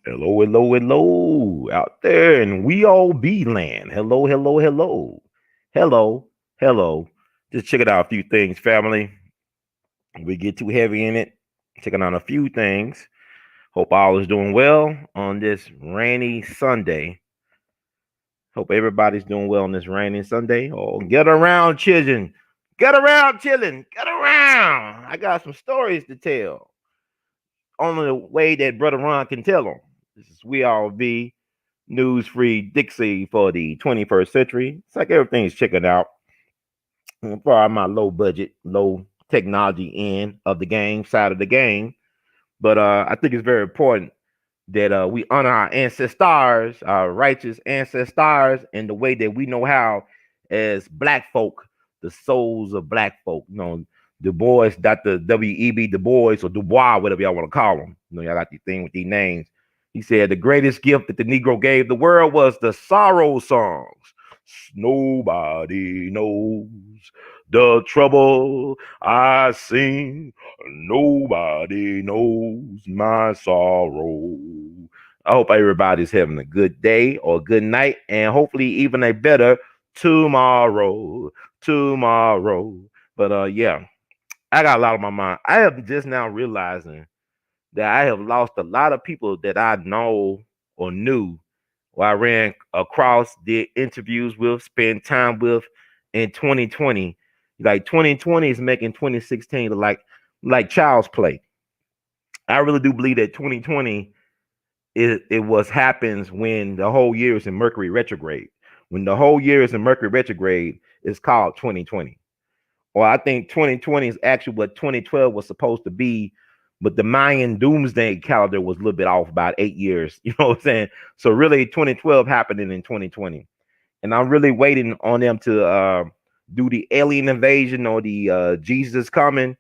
Hello, hello, hello, out there in we all be land. Hello, hello, hello, hello, hello. Just checking out a few things, family. We get too heavy in it. Checking out a few things. Hope all is doing well on this rainy Sunday. Hope everybody's doing well on this rainy Sunday. Oh, get around, children. Get around, children. Get around. I got some stories to tell. Only the way that Brother Ron can tell them. This is We All Be News Free Dixie for the 21st century. It's like everything's checking out for my low budget, low technology end of the game, side of the game. But I think it's very important that we honor our ancestors, our righteous ancestors, in the way that we know how, as black folk, the souls of black folk. Du Bois, Dr. W.E.B. Du Bois, or Dubois, whatever y'all want to call him. Y'all got these thing with these names. He said the greatest gift that the Negro gave the world was the sorrow songs. Nobody knows the trouble I sing. Nobody knows my sorrow. I hope everybody's having a good day or a good night, and hopefully even a better tomorrow. Tomorrow. But yeah, I got a lot on my mind. I have just now realizing that I have lost a lot of people that I know or knew, or I ran across, did interviews with, spent time with in 2020. Like 2020 is making 2016 look like child's play. I really do believe that 2020 it was happens when the whole year is in Mercury retrograde. When the whole year is in Mercury retrograde, it's called 2020. Or I think 2020 is actually what 2012 was supposed to be, but the Mayan doomsday calendar was a little bit off about 8 years. You know what I'm saying? So really, 2012 happening in 2020, and I'm really waiting on them to do the alien invasion or the Jesus coming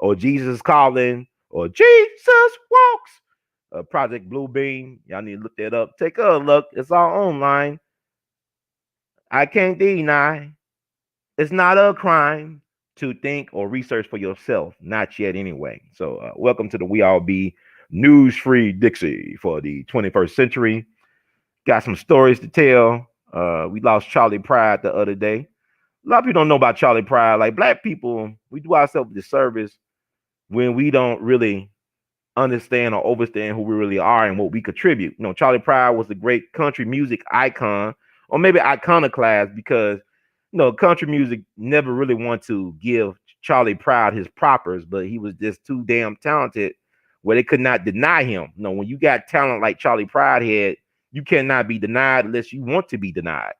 or Jesus calling or Jesus walks. Project Bluebeam. Y'all need to look that up. Take a look. It's all online. I can't deny it's not a crime to think or research for yourself. Not yet, anyway. So, welcome to the We All Be News Free Dixie for the 21st century. Got some stories to tell. We lost Charlie Pride the other day. A lot of people don't know about Charlie Pride. Like black people, we do ourselves a disservice when we don't really understand or understand who we really are and what we contribute. Charlie Pride was a great country music icon, or maybe iconoclast, because country music never really wanted to give Charlie Pride his propers, but he was just too damn talented where they could not deny him. When you got talent like Charlie Pride had, you cannot be denied unless you want to be denied.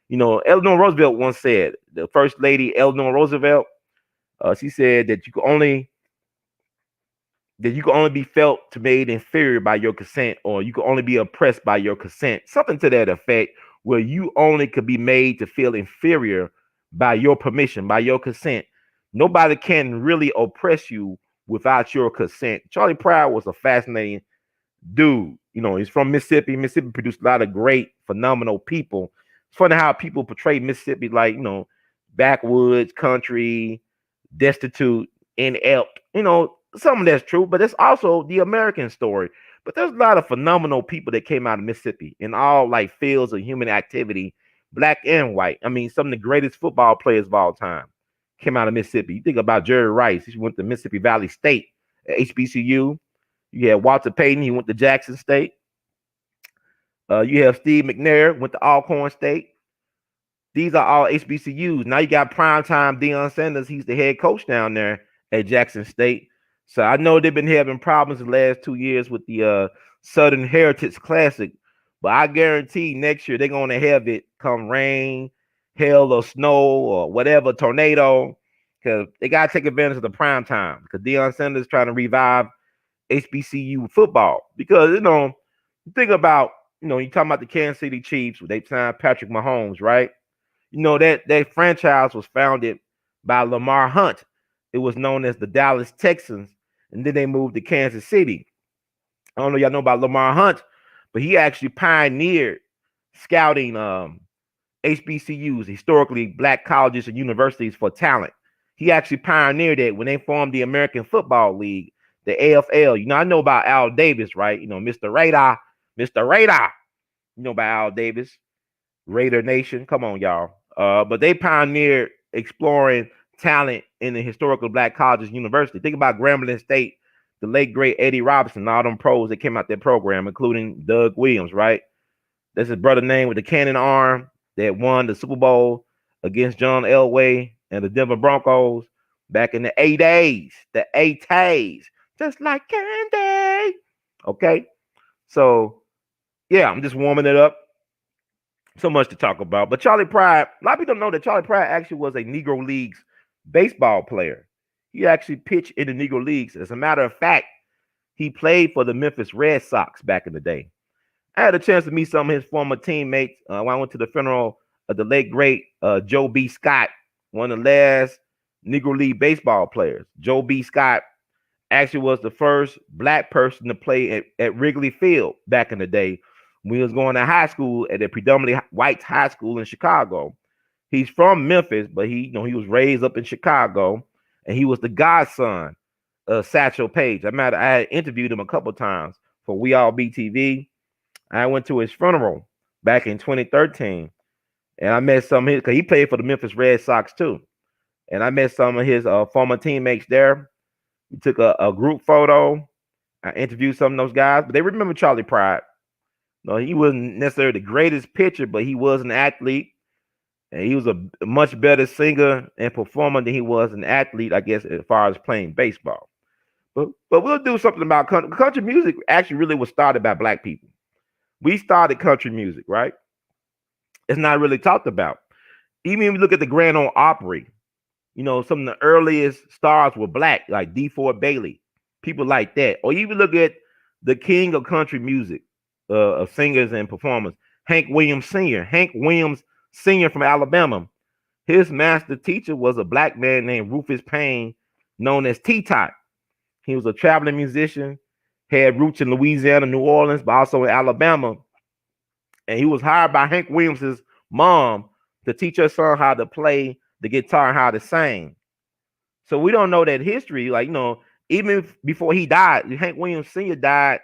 Eleanor Roosevelt once said, the first lady, Eleanor Roosevelt, she said that you can only be felt to made inferior by your consent, or you can only be oppressed by your consent. Something to that effect, where you only could be made to feel inferior by your permission, by your consent. Nobody can really oppress you without your consent. Charlie Pride was a fascinating dude. He's from Mississippi. Mississippi produced a lot of great, phenomenal people. It's funny how people portray Mississippi like, backwoods, country, destitute, inept. Some of that's true, but it's also the American story. But there's a lot of phenomenal people that came out of Mississippi in all like fields of human activity, black and white. I mean, some of the greatest football players of all time came out of Mississippi. You think about Jerry Rice, he went to Mississippi Valley State at HBCU. You had Walter Payton, he went to Jackson State. You have Steve McNair, went to Alcorn State. These are all HBCUs. Now you got primetime Deion Sanders, he's the head coach down there at Jackson State. So I know they've been having problems the last 2 years with the Southern Heritage Classic, but I guarantee next year they're going to have it come rain, hail, or snow, or whatever, tornado, because they got to take advantage of the prime time, because Deion Sanders is trying to revive HBCU football. Because, you think about, you talking about the Kansas City Chiefs, they signed Patrick Mahomes, right? That franchise was founded by Lamar Hunt. It was known as the Dallas Texans, and then they moved to Kansas City. I don't know y'all know about Lamar Hunt, but he actually pioneered scouting HBCUs, historically black colleges and universities, for talent. He actually pioneered it when they formed the American Football League, the AFL. I know about Al Davis, right? Mr. Radar, Mr. Radar, by Al Davis, Raider Nation. Come on, y'all. But they pioneered exploring talent in the historical black colleges and university. Think about Grambling State, the late great Eddie Robinson, all them pros that came out that program, including Doug Williams, right? That's his brother name with the cannon arm that won the Super Bowl against John Elway and the Denver Broncos back in the 80s. The 80s. Just like candy. Okay. So, yeah, I'm just warming it up. So much to talk about. But Charlie Pride, a lot of people don't know that Charlie Pride actually was a Negro Leagues baseball player. He actually pitched in the Negro Leagues. As a matter of fact, he played for the Memphis Red Sox back in the day. I had a chance to meet some of his former teammates when I went to the funeral of the late great Joe B. Scott, one of the last Negro League baseball players. Joe B. Scott actually was the first black person to play at Wrigley Field back in the day when he was going to high school at a predominantly white high school in Chicago. He's from Memphis, but he was raised up in Chicago, and he was the godson of Satchel Paige. I had interviewed him a couple times for We All BTV. I went to his funeral back in 2013, and I met some of his, because he played for the Memphis Red Sox too. And I met some of his former teammates there. We took a group photo. I interviewed some of those guys, but they remember Charlie Pride. No, he wasn't necessarily the greatest pitcher, but he was an athlete, and he was a much better singer and performer than he was an athlete, I guess, as far as playing baseball. But we'll do something about country. Country music actually really was started by black people. We started country music, right? It's not really talked about. Even if you look at the Grand Ole Opry, some of the earliest stars were black, like D4 Bailey, people like that. Or even look at the king of country music, of singers and performers, Hank Williams Sr. Hank Williams Sr. from Alabama. His master teacher was a black man named Rufus Payne, known as T-Tot. He was a traveling musician, had roots in Louisiana, New Orleans, but also in Alabama. And he was hired by Hank Williams' mom to teach her son how to play the guitar and how to sing. So we don't know that history. Even before he died, Hank Williams Sr. died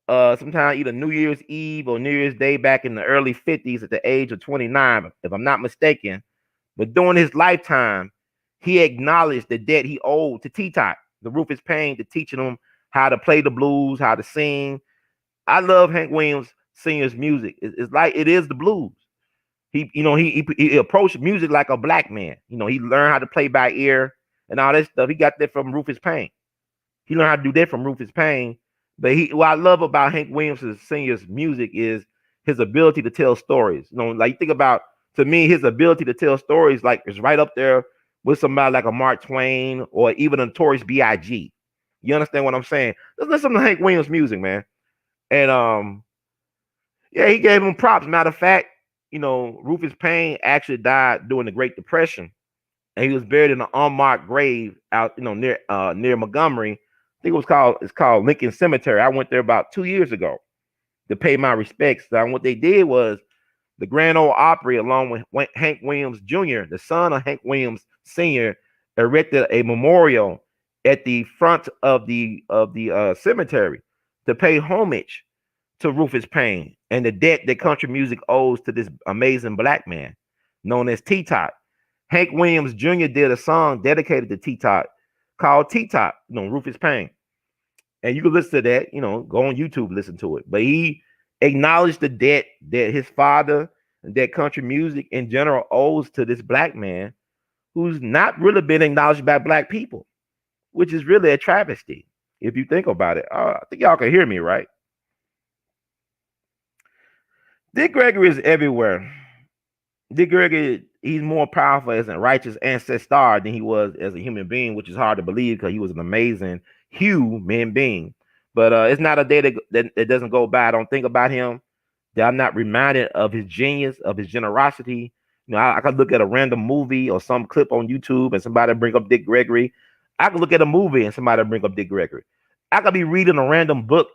sometime either New Year's Eve or New Year's Day back in the early 50s at the age of 29, if I'm not mistaken. But during his lifetime, he acknowledged the debt he owed to T-Tot, the Rufus Payne, to teaching him how to play the blues, how to sing. I love Hank Williams Sr.'s music. It's like it is the blues. He approached music like a black man. He learned how to play by ear and all that stuff. He got that from Rufus Payne. He learned how to do that from Rufus Payne. But what I love about Hank Williams Sr.'s music is his ability to tell stories. Like think about, to me, his ability to tell stories is right up there with somebody like a Mark Twain or even a Notorious B.I.G. You understand what I'm saying? Let's listen to Hank Williams music, man. And yeah, he gave him props. Matter of fact, Rufus Payne actually died during the Great Depression, and he was buried in an unmarked grave out, near Montgomery. I think it's called Lincoln Cemetery. I went there about 2 years ago to pay my respects. And what they did was the Grand Ole Opry, along with Hank Williams Jr., the son of Hank Williams Sr., erected a memorial at the front of the cemetery to pay homage to Rufus Payne and the debt that country music owes to this amazing black man known as T-Tot. Hank Williams Jr. did a song dedicated to T-Tot called T-Tot, Rufus Payne. And you can listen to that, go on YouTube, listen to it. But he acknowledged the debt that his father and that country music in general owes to this black man who's not really been acknowledged by black people, which is really a travesty if you think about it. I think y'all can hear me, right? Dick Gregory is everywhere. Dick Gregory, he's more powerful as a righteous ancestor than he was as a human being, which is hard to believe because he was an amazing human being. But it's not a day that doesn't go by. I don't think about him, that I'm not reminded of his genius, of his generosity. I could look at a random movie or some clip on YouTube and somebody bring up Dick Gregory. I could look at a movie and somebody bring up Dick Gregory. I could be reading a random book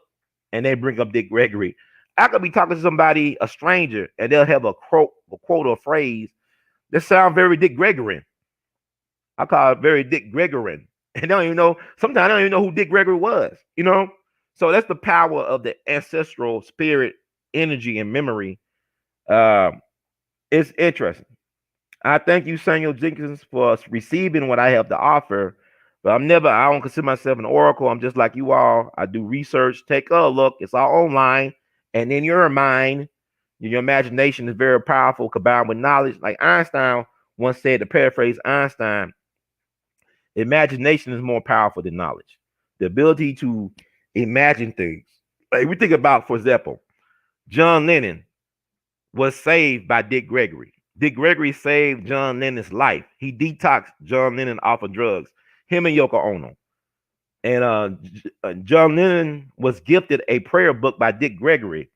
and they bring up Dick Gregory. I could be talking to somebody, a stranger, and they'll have a quote or phrase that sounds very Dick Gregorian. I call it very Dick Gregorian. And they don't even know, sometimes I don't even know who Dick Gregory was, So that's the power of the ancestral spirit, energy, and memory. Uh, it's interesting. I thank you, Samuel Jenkins, for receiving what I have to offer. But I don't consider myself an oracle. I'm just like you all. I do research. Take a look. It's all online. And in your mind, your imagination is very powerful combined with knowledge. Like Einstein once said, to paraphrase Einstein, imagination is more powerful than knowledge. The ability to imagine things. Like we think about, for example, John Lennon was saved by Dick Gregory. Dick Gregory saved John Lennon's life. He detoxed John Lennon off of drugs. Him and Yoko Ono. And John Lennon was gifted a prayer book by Dick Gregory,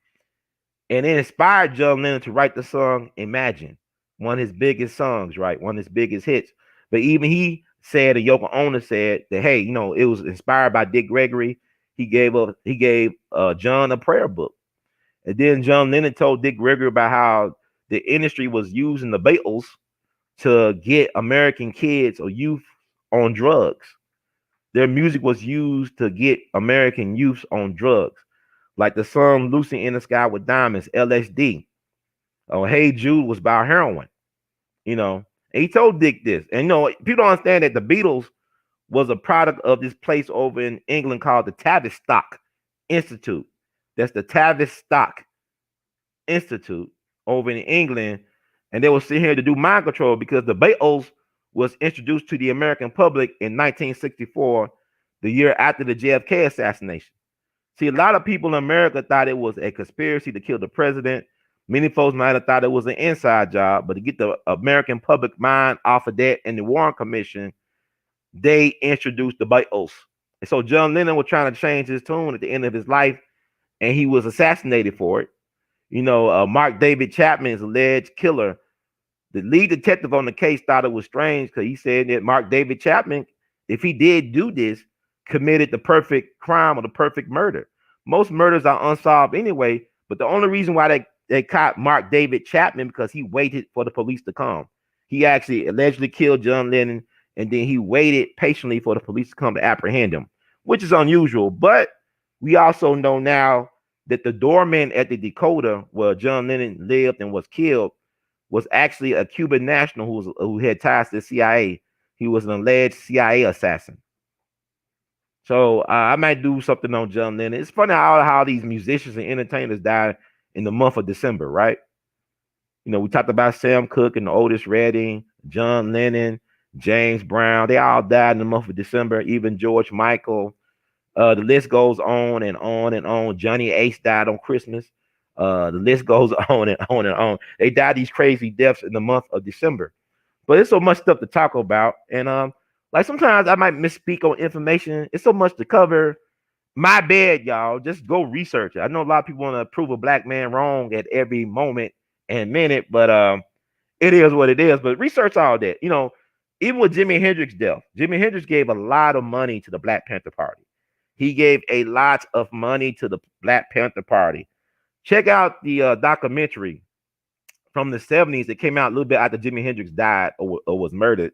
and it inspired John Lennon to write the song "Imagine," one of his biggest songs, right? One of his biggest hits. But even he said, and Yoko Ono said that, hey, it was inspired by Dick Gregory. He gave John a prayer book. And then John Lennon told Dick Gregory about how the industry was using the Beatles to get American kids or youth on drugs. Their music was used to get American youth on drugs, like the song "Lucy in the Sky with Diamonds," LSD. Oh, "Hey Jude" was about heroin. And he told Dick this. And people don't understand that the Beatles was a product of this place over in England called the Tavistock Institute. That's the Tavistock Institute over in England, and they were sitting here to do mind control because the Beatles was introduced to the American public in 1964, the year after the JFK assassination. See, a lot of people in America thought it was a conspiracy to kill the president. Many folks might have thought it was an inside job, but to get the American public mind off of that and the Warren Commission, they introduced the Beatles. And so John Lennon was trying to change his tune at the end of his life, and he was assassinated for it. Mark David Chapman's alleged killer, the lead detective on the case, thought it was strange because he said that Mark David Chapman, if he did do this, committed the perfect crime or the perfect murder. Most murders are unsolved anyway, but the only reason why they caught Mark David Chapman because he waited for the police to come. He actually allegedly killed John Lennon, and then he waited patiently for the police to come to apprehend him, which is unusual. But we also know now that the doorman at the Dakota where John Lennon lived and was killed was actually a Cuban national who had ties to the CIA. He was an alleged CIA assassin. So I might do something on John Lennon. It's funny how these musicians and entertainers died in the month of December, right? We talked about Sam Cooke and Otis Redding, John Lennon, James Brown. They all died in the month of December. Even George Michael. The list goes on and on and on. Johnny Ace died on Christmas. The list goes on and on and on. They died these crazy deaths in the month of December. But there's so much stuff to talk about. And like sometimes I might misspeak on information. It's so much to cover. My bad, y'all. Just go research it. I know a lot of people want to prove a black man wrong at every moment and minute, but it is what it is. But research all that. Even with Jimi Hendrix's death, Jimi Hendrix gave a lot of money to the Black Panther Party. He gave a lot of money to the Black Panther Party. Check out the documentary from the 70s that came out a little bit after Jimi Hendrix died or was murdered.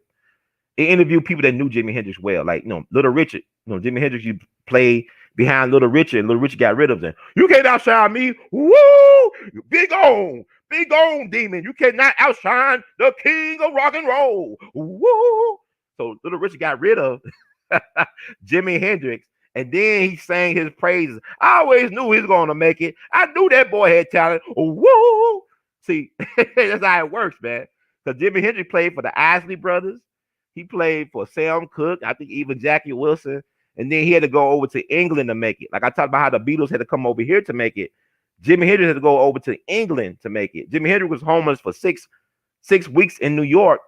It interviewed people that knew Jimi Hendrix well, like Little Richard. Jimi Hendrix, you play behind Little Richard, and Little Richard got rid of them. You can't outshine me. Woo! Big on, demon. You cannot outshine the king of rock and roll. Woo! So Little Richard got rid of Jimi Hendrix. And then he sang his praises. I always knew he was going to make it. I knew that boy had talent. Woo! See, that's how it works, man. Because Jimi Hendrix played for the Isley Brothers. He played for Sam Cooke. I think even Jackie Wilson. And then he had to go over to England to make it. Like I talked about how the Beatles had to come over here to make it. Jimi Hendrix had to go over to England to make it. Jimi Hendrix was homeless for six weeks in New York.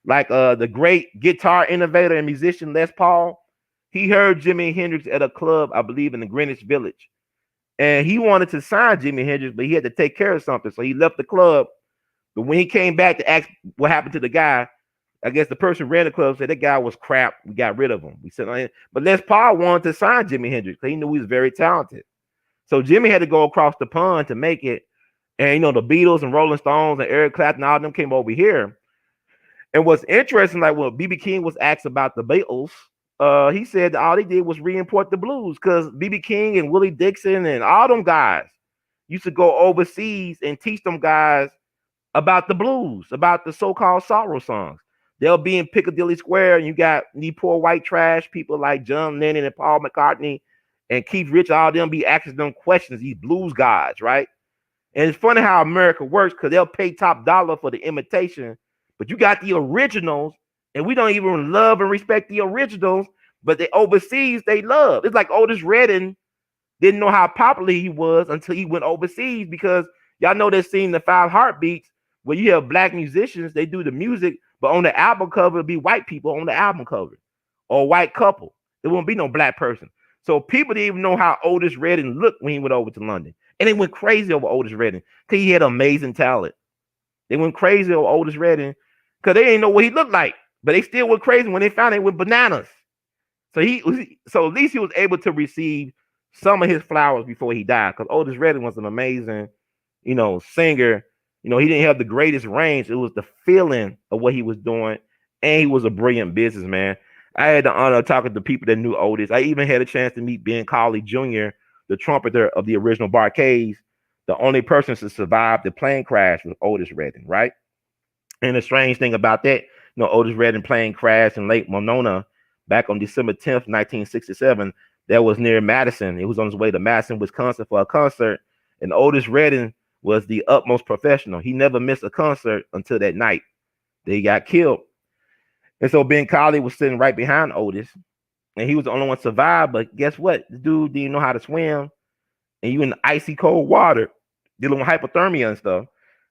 Like the great guitar innovator and musician Les Paul. He heard Jimi Hendrix at a club, I believe, in the Greenwich Village. And he wanted to sign Jimi Hendrix, but he had to take care of something. So he left the club. But when he came back to ask what happened to the guy, I guess the person who ran the club said that guy was crap. We got rid of him. We said, but Les Paul wanted to sign Jimi Hendrix because he knew he was very talented. So Jimmy had to go across the pond to make it. And, the Beatles and Rolling Stones and Eric Clapton, all of them came over here. And what's interesting, like when B.B. King was asked about the Beatles, He said that all they did was re-import the blues because BB King and Willie Dixon and all them guys used to go overseas and teach them guys about the blues, about the so-called sorrow songs. They'll be in Piccadilly Square, and you got these poor white trash people like John Lennon and Paul McCartney and Keith Richards, all them be asking them questions, these blues guys, right? And it's funny how America works because they'll pay top dollar for the imitation, but you got the originals, and we don't even love and respect the originals, but the overseas they love. It's like Otis Redding didn't know how popular he was until he went overseas because y'all know that scene, The Five Heartbeats, where you have black musicians, they do the music, but on the album cover, it'll be white people on the album cover or a white couple. There won't be no black person. So people didn't even know how Otis Redding looked when he went over to London. And they went crazy over Otis Redding because he had amazing talent. They went crazy over Otis Redding because they didn't know what he looked like, but they still went crazy when they found it with bananas. So at least he was able to receive some of his flowers before he died because Otis Redding was an amazing, singer. He didn't have the greatest range. It was the feeling of what he was doing, and he was a brilliant businessman. I had the honor of talking to people that knew Otis. I even had a chance to meet Ben Colley Jr., the trumpeter of the original Bar-Kays. The only person to survive the plane crash was Otis Redding, right? And the strange thing about that, Otis Redding plane crash in Lake Monona back on December 10th, 1967. That was near Madison. He was on his way to Madison, Wisconsin for a concert. And Otis Redding was the utmost professional. He never missed a concert until that night that he got killed. And so Ben Colley was sitting right behind Otis. And he was the only one to survive. But guess what? The dude didn't know how to swim. And you in the icy cold water, dealing with hypothermia and stuff.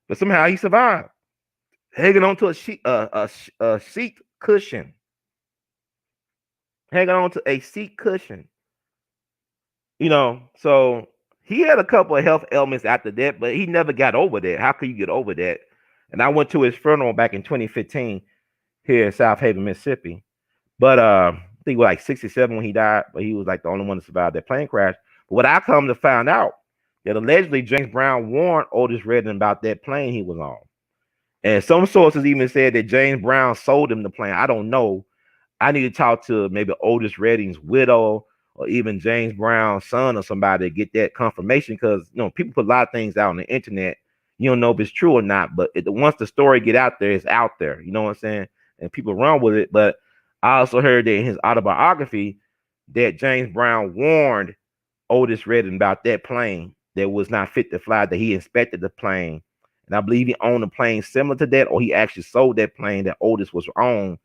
But somehow he survived. Hanging onto a seat cushion. Hanging on to a seat cushion. So he had a couple of health ailments after that, but he never got over that. How could you get over that? And I went to his funeral back in 2015 here in South Haven, Mississippi. But I think he was like 67 when he died, but he was like the only one to survive that plane crash. But what I come to find out, that allegedly James Brown warned Otis Redding about that plane he was on. And some sources even said that James Brown sold him the plane. I don't know. I need to talk to maybe Otis Redding's widow or even James Brown's son or somebody to get that confirmation because people put a lot of things out on the internet. You don't know if it's true or not, but once the story get out there, it's out there. You know what I'm saying? And people run with it. But I also heard that in his autobiography that James Brown warned Otis Redding about that plane that was not fit to fly, that he inspected the plane. And I believe he owned a plane similar to that, or he actually sold that plane that Otis was on,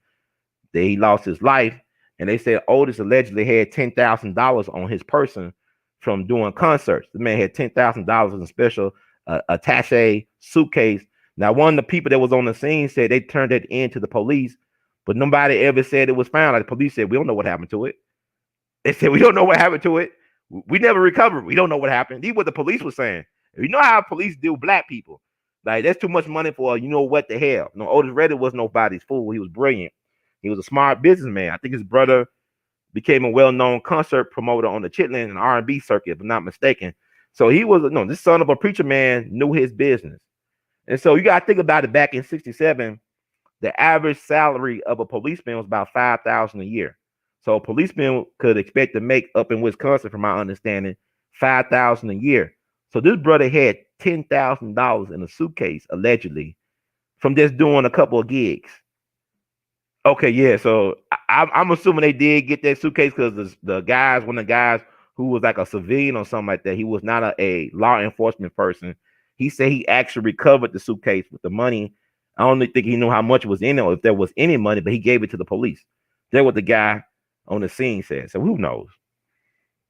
that he lost his life. And they said Otis allegedly had $10,000 on his person from doing concerts. The man had $10,000 in a special attaché suitcase. Now, one of the people that was on the scene said they turned that in to the police, but nobody ever said it was found. Like the police said, we don't know what happened to it. They said, we don't know what happened to it. We never recovered. We don't know what happened. These what the police was saying. You know how police do black people. Like, that's too much money for what the hell. Otis Redding was nobody's fool. He was brilliant. He was a smart businessman. I think his brother became a well-known concert promoter on the Chitlin and R&B circuit, if I'm not mistaken. So he was, this son of a preacher man knew his business. And so you got to think about it. Back in 67, the average salary of a policeman was about $5,000 a year. So a policeman could expect to make, up in Wisconsin, from my understanding, $5,000 a year. So this brother had $10,000 in a suitcase, allegedly, from just doing a couple of gigs. Okay, yeah. So I'm assuming they did get that suitcase because one of the guys who was like a civilian or something like that, he was not a law enforcement person. He said he actually recovered the suitcase with the money. I don't think he knew how much was in it or if there was any money, but he gave it to the police. That's what the guy on the scene said. So who knows?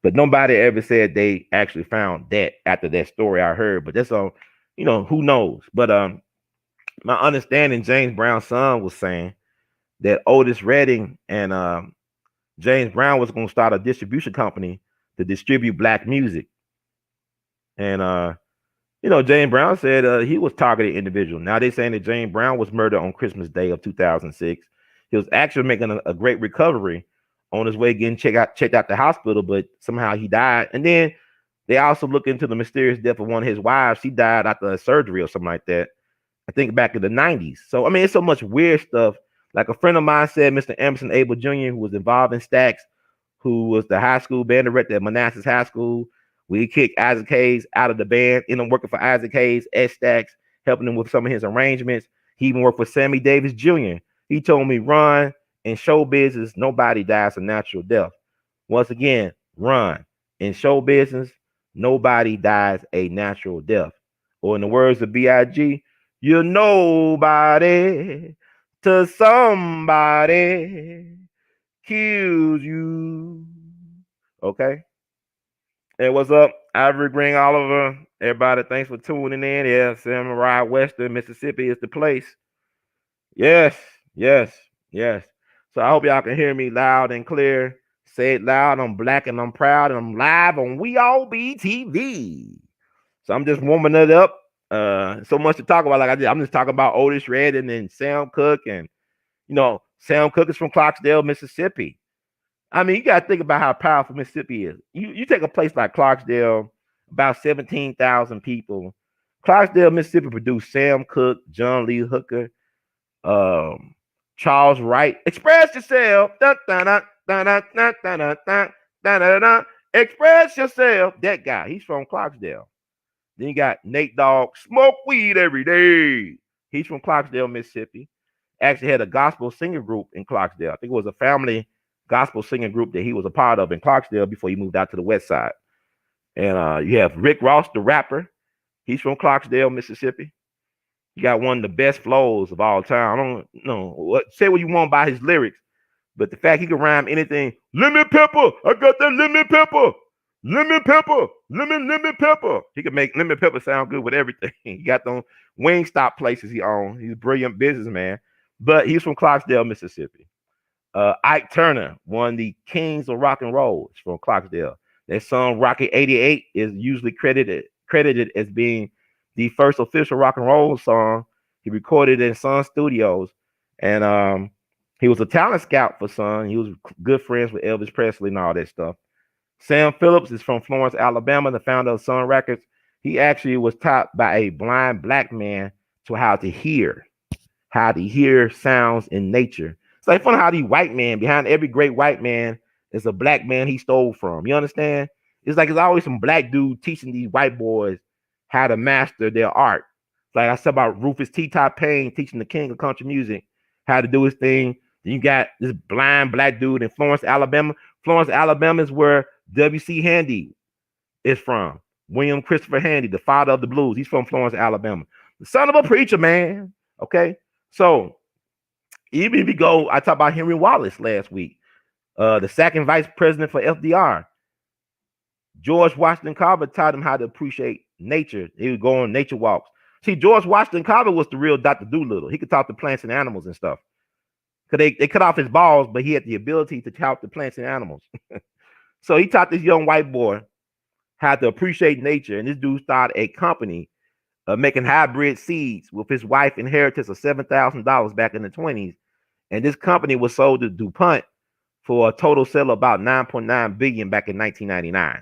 But nobody ever said they actually found that after that story I heard. But that's all, who knows? But my understanding, James Brown's son was saying that Otis Redding and James Brown was going to start a distribution company to distribute black music. And James Brown said he was targeted individual. Now they're saying that James Brown was murdered on Christmas Day of 2006. He was actually making a great recovery on his way getting checked out the hospital, but somehow he died. And then they also look into the mysterious death of one of his wives. She died after a surgery or something like that. I think back in the 90s. So, I mean, it's so much weird stuff Like a friend of mine said, Mr. Emerson Abel Jr., who was involved in Stacks, who was the high school band director at Manassas High School. We kicked Isaac Hayes out of the band, ended up working for Isaac Hayes at Stacks, helping him with some of his arrangements. He even worked for Sammy Davis Jr. He told me, Ron, in show business, nobody dies a natural death. Once again, Ron, in show business, nobody dies a natural death. Or in the words of B.I.G., you're nobody to somebody kills you. Okay. Hey, what's up? Ivory Green Oliver. Everybody, thanks for tuning in. Yeah, Samurai Western, Mississippi is the place. Yes, yes, yes. So I hope y'all can hear me loud and clear. Say it loud. I'm black and I'm proud and I'm live on We All Be TV. So I'm just warming it up. So much to talk about. Like I did, I'm just talking about Otis Redding and Sam Cooke, and Sam Cooke is from Clarksdale, Mississippi. I mean, you got to think about how powerful Mississippi is. You take a place like Clarksdale, about 17,000 people. Clarksdale, Mississippi produced Sam Cooke, John Lee Hooker, Charles Wright. Express yourself. Dun, dun, dun, dun, dun, dun, dun, dun, dun, dun, dun, dun. Express yourself. That guy, he's from Clarksdale. Then you got Nate Dogg, smoke weed every day. He's from Clarksdale, Mississippi. Actually had a gospel singing group in Clarksdale. I think it was a family gospel singing group that he was a part of in Clarksdale before he moved out to the west side. And you have Rick Ross, the rapper. He's from Clarksdale, Mississippi. He got one of the best flows of all time. I don't know say what you want about his lyrics, but the fact he can rhyme anything. Lemon pepper, I got that lemon pepper. Lemon pepper, lemon pepper. He can make lemon pepper sound good with everything. He got them Wingstop places he owns. He's a brilliant businessman, but he's from Clarksdale, Mississippi. Ike Turner, one of the kings of rock and roll, is from Clarksdale. That song Rocket 88 is usually credited as being the first official rock and roll song he recorded in Sun Studios. And he was a talent scout for Sun. He was good friends with Elvis Presley and all that stuff. Sam Phillips is from Florence, Alabama, the founder of Sun Records. He actually was taught by a blind black man to how to hear sounds in nature. It's like funny how these white men, behind every great white man is a black man he stole from. You understand? It's like there's always some black dude teaching these white boys how to master their art. Like I said about Rufus T. Top Payne teaching the king of country music how to do his thing. Then you got this blind black dude in Florence, Alabama. Florence, Alabama is where W.C. Handy is from. William Christopher Handy, the father of the blues. He's from Florence, Alabama. The son of a preacher, man. Okay? So, even if you go, I talked about Henry Wallace last week, the second vice president for FDR. George Washington Carver taught him how to appreciate nature. He would go on nature walks. See, George Washington Carver was the real Dr. Doolittle. He could talk to plants and animals and stuff. Because they cut off his balls, but he had the ability to talk to plants and animals. So he taught this young white boy how to appreciate nature. And this dude started a company making hybrid seeds with his wife inheritance of $7,000 back in the 20s. And this company was sold to DuPont for a total sale of about $9.9 billion back in 1999.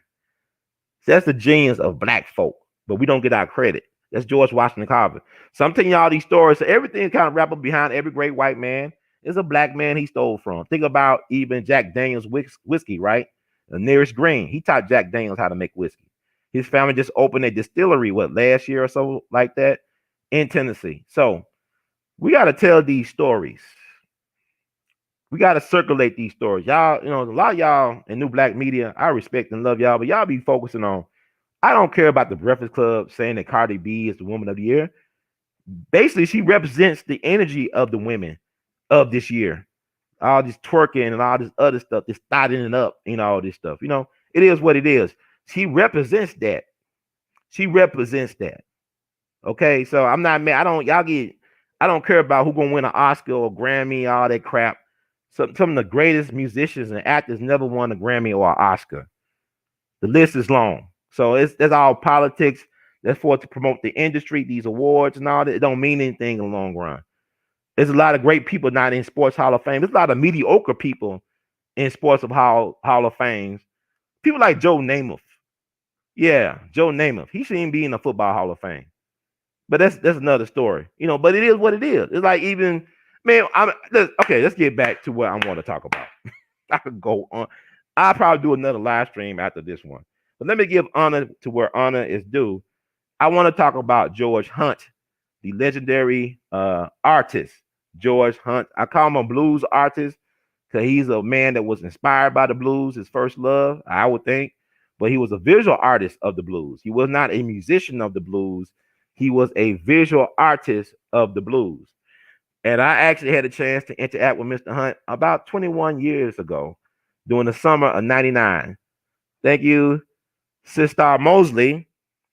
So that's the genius of black folk, but we don't get our credit. That's George Washington Carver. So I'm telling y'all these stories. So everything kind of wrapped up behind every great white man is a black man he stole from. Think about even Jack Daniels whiskey, right? The nearest green. He taught Jack Daniels how to make whiskey. His family just opened a distillery, last year or so, like that, in Tennessee. So we got to tell these stories. We got to circulate these stories. Y'all, a lot of y'all in new black media, I respect and love y'all, but y'all be focusing on, I don't care about the Breakfast Club saying that Cardi B is the woman of the year. Basically, she represents the energy of the women of this year. All this twerking and all this other stuff, this starting it up, all this stuff. It is what it is. She represents that. She represents that. Okay, so I'm not mad. I don't care about who's gonna win an Oscar or Grammy, all that crap. Some of the greatest musicians and actors never won a Grammy or an Oscar. The list is long. So that's all politics. That's for to promote the industry, these awards and all that. It don't mean anything in the long run. There's a lot of great people not in Sports Hall of Fame. There's a lot of mediocre people in Sports Hall of Fame. People like Joe Namath. Yeah, Joe Namath. He shouldn't be in the Football Hall of Fame. But that's another story. But it is what it is. It's like even Man, okay, let's get back to what I want to talk about. I could go on. I'll probably do another live stream after this one. But let me give honor to where honor is due. I want to talk about George Hunt, the legendary artist. George Hunt. I call him a blues artist because he's a man that was inspired by the blues, his first love, I would think. But he was a visual artist of the blues. He was not a musician of the blues. He was a visual artist of the blues. And I actually had a chance to interact with Mr. Hunt about 21 years ago during the summer of 99. Thank you, Sister Mosley.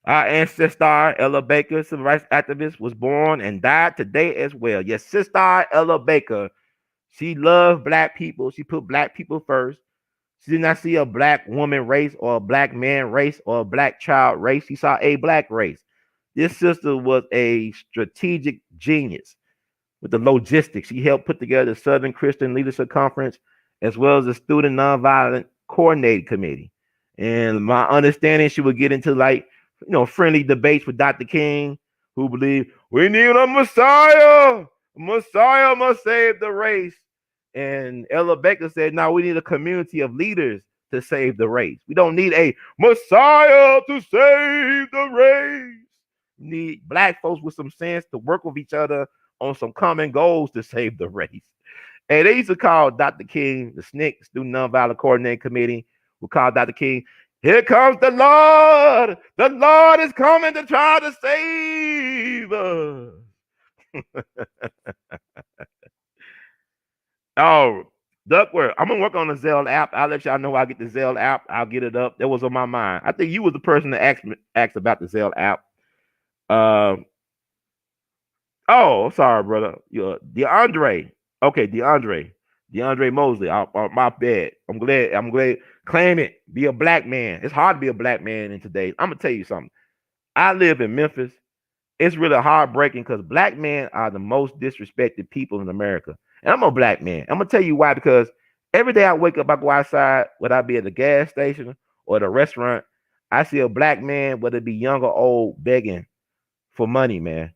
Our ancestor, Ella Baker, civil rights activist, was born and died today as well. Yes, Sister Ella Baker. She loved black people. She put black people first. She did not see a black woman race or a black man race or a black child race. She saw a black race. This sister was a strategic genius with the logistics. She helped put together the Southern Christian Leadership Conference as well as the Student Nonviolent Coordinating Committee. And my understanding, she would get into friendly debates with Dr. King, who believed we need a Messiah. Messiah must save the race. And Ella Baker said, no, we need a community of leaders to save the race. We don't need a Messiah to save the race. We need black folks with some sense to work with each other on some common goals to save the race. And they used to call Dr. King, the SNCC, Student Nonviolent Coordinating Committee, would call Dr. King, here comes the Lord. The Lord is coming to try to save us. Oh, Duckworth, I'm gonna work on the Zelle app. I'll let y'all know I get the Zelle app. I'll get it up. That was on my mind. I think you was the person that asked about the Zelle app. Oh, sorry, brother. DeAndre. Okay, DeAndre Mosley. My bad. I'm glad. Claim it. Be a black man. It's hard to be a black man in today. I'm gonna tell you something. I live in Memphis. It's really heartbreaking because black men are the most disrespected people in America. And I'm a black man. I'm gonna tell you why, because every day I wake up, I go outside, whether I be at the gas station or the restaurant, I see a black man, whether it be young or old, begging for money, man.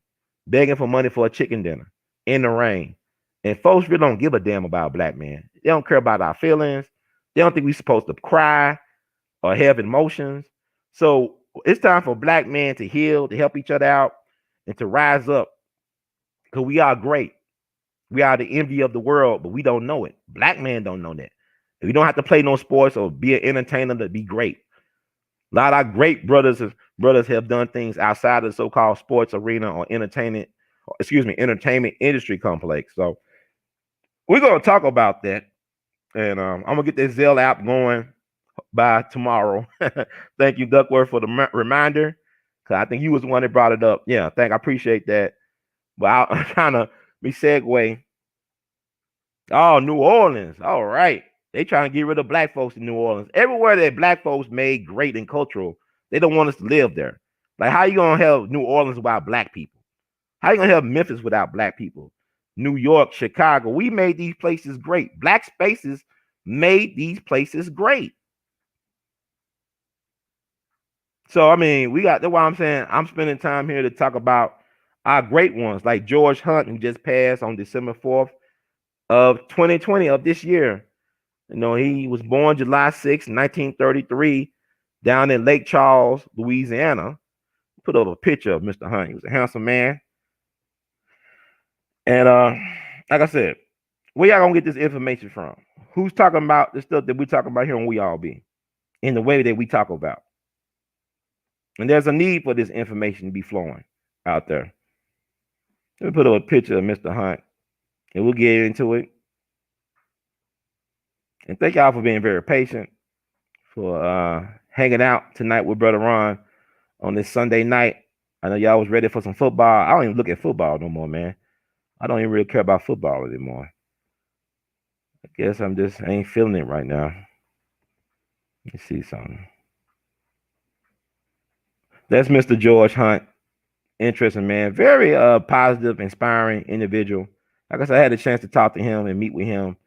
Begging for money for a chicken dinner in the rain. And folks really don't give a damn about black men. They don't care about our feelings. They don't think we're supposed to cry or have emotions. So it's time for black men to heal, to help each other out, and to rise up. Because we are great. We are the envy of the world, but we don't know it. Black men don't know that. We don't have to play no sports or be an entertainer to be great. A lot of our great brothers have done things outside of the so-called sports arena or entertainment industry complex. So we're gonna talk about that, and I'm gonna get this Zelle app going by tomorrow. Thank you, Duckworth, for the reminder. Cause I think you was the one that brought it up. Yeah, I appreciate that. But I'm trying to be segue. Oh, New Orleans. All right. They trying to get rid of black folks in New Orleans. Everywhere that black folks made great and cultural, they don't want us to live there. Like, how you gonna have New Orleans without black people? How you gonna have Memphis without black people? New York, Chicago. We made these places great. Black spaces made these places great. So I mean, that's why I'm saying I'm spending time here to talk about our great ones, like George Hunt, who just passed on December 4th of 2020 of this year. You know, he was born July 6, 1933, down in Lake Charles, Louisiana. Put up a picture of Mr. Hunt. He was a handsome man. And like I said, where y'all gonna get this information from? Who's talking about the stuff that we talking about here on We All Be in the way that we talk about? And there's a need for this information to be flowing out there. Let me put up a picture of Mr. Hunt, and we'll get into it. And thank y'all for being very patient, for hanging out tonight with Brother Ron on this Sunday night. I know y'all was ready for some football. I don't even look at football no more, man. I don't even really care about football anymore. I guess I ain't feeling it right now. Let me see something. That's Mr. George Hunt. Interesting man. Very positive, inspiring individual. Like I said, I had a chance to talk to him and meet with him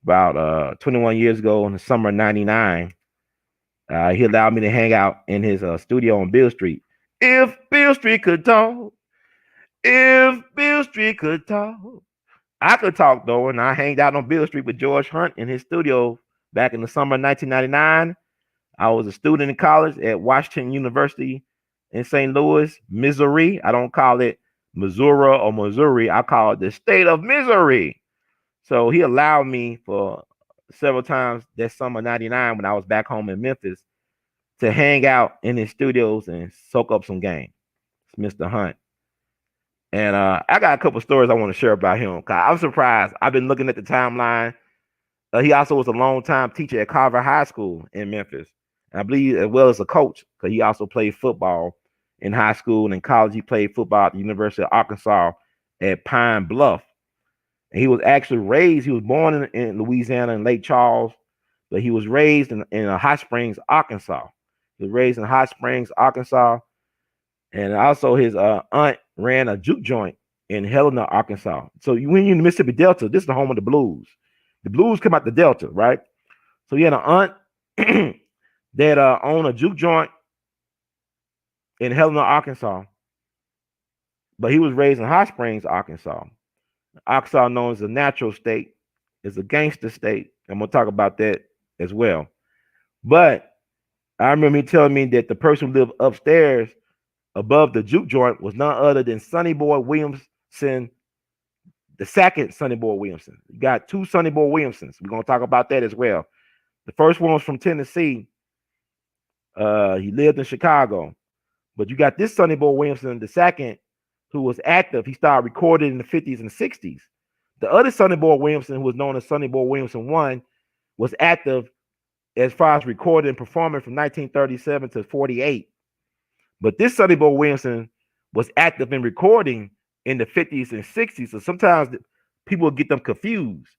about 21 years ago in the summer of 99. He allowed me to hang out in his studio on Bill Street. If Bill Street could talk, if Bill Street could talk, I could talk though, and I hanged out on Bill Street with George Hunt in his studio back in the summer of 1999. I was a student in college at Washington University in St. Louis, Missouri. I don't call it Missouri or Missouri. I call it the state of Missouri. So he allowed me for several times that summer '99 when I was back home in Memphis to hang out in his studios and soak up some game. It's Mr. Hunt. And I got a couple stories I want to share about him. I'm surprised. I've been looking at the timeline. He also was a long-time teacher at Carver High School in Memphis. And I believe as well as a coach, because he also played football in high school and in college. He played football at the University of Arkansas at Pine Bluff. And he was actually raised, he was born in Louisiana in Lake Charles, but he was raised in Hot Springs, Arkansas. He was raised in Hot Springs, Arkansas. And also his aunt ran a juke joint in Helena, Arkansas. So when you're in the Mississippi Delta, this is the home of the blues. The blues come out the Delta, right? So he had an aunt that owned a juke joint in Helena, Arkansas. But he was raised in Hot Springs, Arkansas. Arkansas, known as a natural state, is a gangster state. I'm going to talk about that as well. But I remember he telling me that the person who lived upstairs above the juke joint was none other than Sonny Boy Williamson, the second Sonny Boy Williamson. You got two Sonny Boy Williamsons. We're going to talk about that as well. The first one was from Tennessee. He lived in Chicago. But you got this Sonny Boy Williamson, the second, who was active. He started recording in the 50s and 60s. The other Sonny Boy Williamson, who was known as Sonny Boy Williamson 1, was active as far as recording and performing from 1937 to 48. But this Sonny Boy Williamson was active in recording in the 50s and 60s. So sometimes people get them confused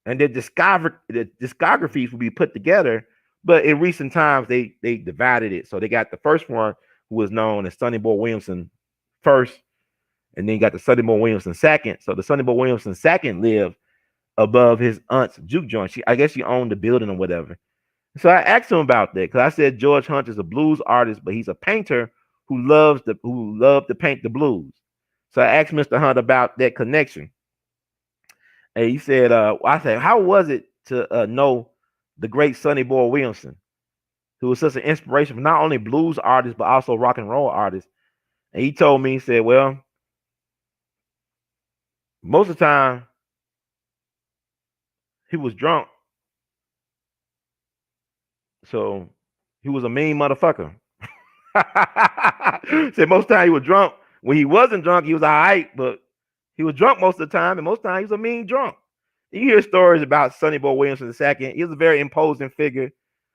and their discographies will be put together. But in recent times, they divided it. So they got the first one, who was known as Sonny Boy Williamson first, and then you got the Sonny Boy Williamson second. So the Sonny Boy Williamson second lived above his aunt's juke joint. I guess she owned the building or whatever. So I asked him about that because I said George Hunt is a blues artist, but he's a painter who loved to paint the blues. So I asked Mr. Hunt about that connection. And he said, I said, how was it to know the great Sonny Boy Williamson, who was such an inspiration for not only blues artists, but also rock and roll artists? And he told me, he said, well, most of the time he was drunk. So he was a mean motherfucker. Said most of the time he was drunk. When he wasn't drunk, he was all right, but he was drunk most of the time, and most of the time he was a mean drunk. You hear stories about Sonny Boy Williamson II. He was a very imposing figure.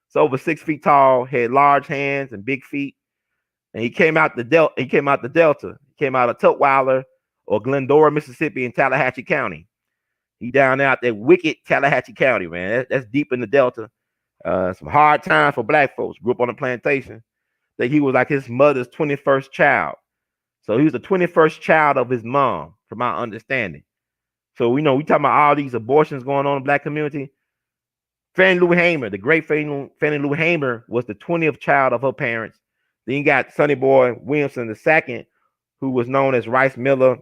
He's over 6 feet tall, had large hands and big feet. And he came out the Delta. He came out of Tutwiler or Glendora, Mississippi, in Tallahatchie County. He down there out there, wicked Tallahatchie County, man. That's deep in the Delta. Some hard times for black folks. Grew up on a plantation. That he was like his mother's 21st child. So he was the 21st child of his mom, from my understanding. So we talking about all these abortions going on in the black community. Fannie Lou Hamer, the great Fannie Lou Hamer, was the 20th child of her parents. Then you got Sonny Boy Williamson II, who was known as Rice Miller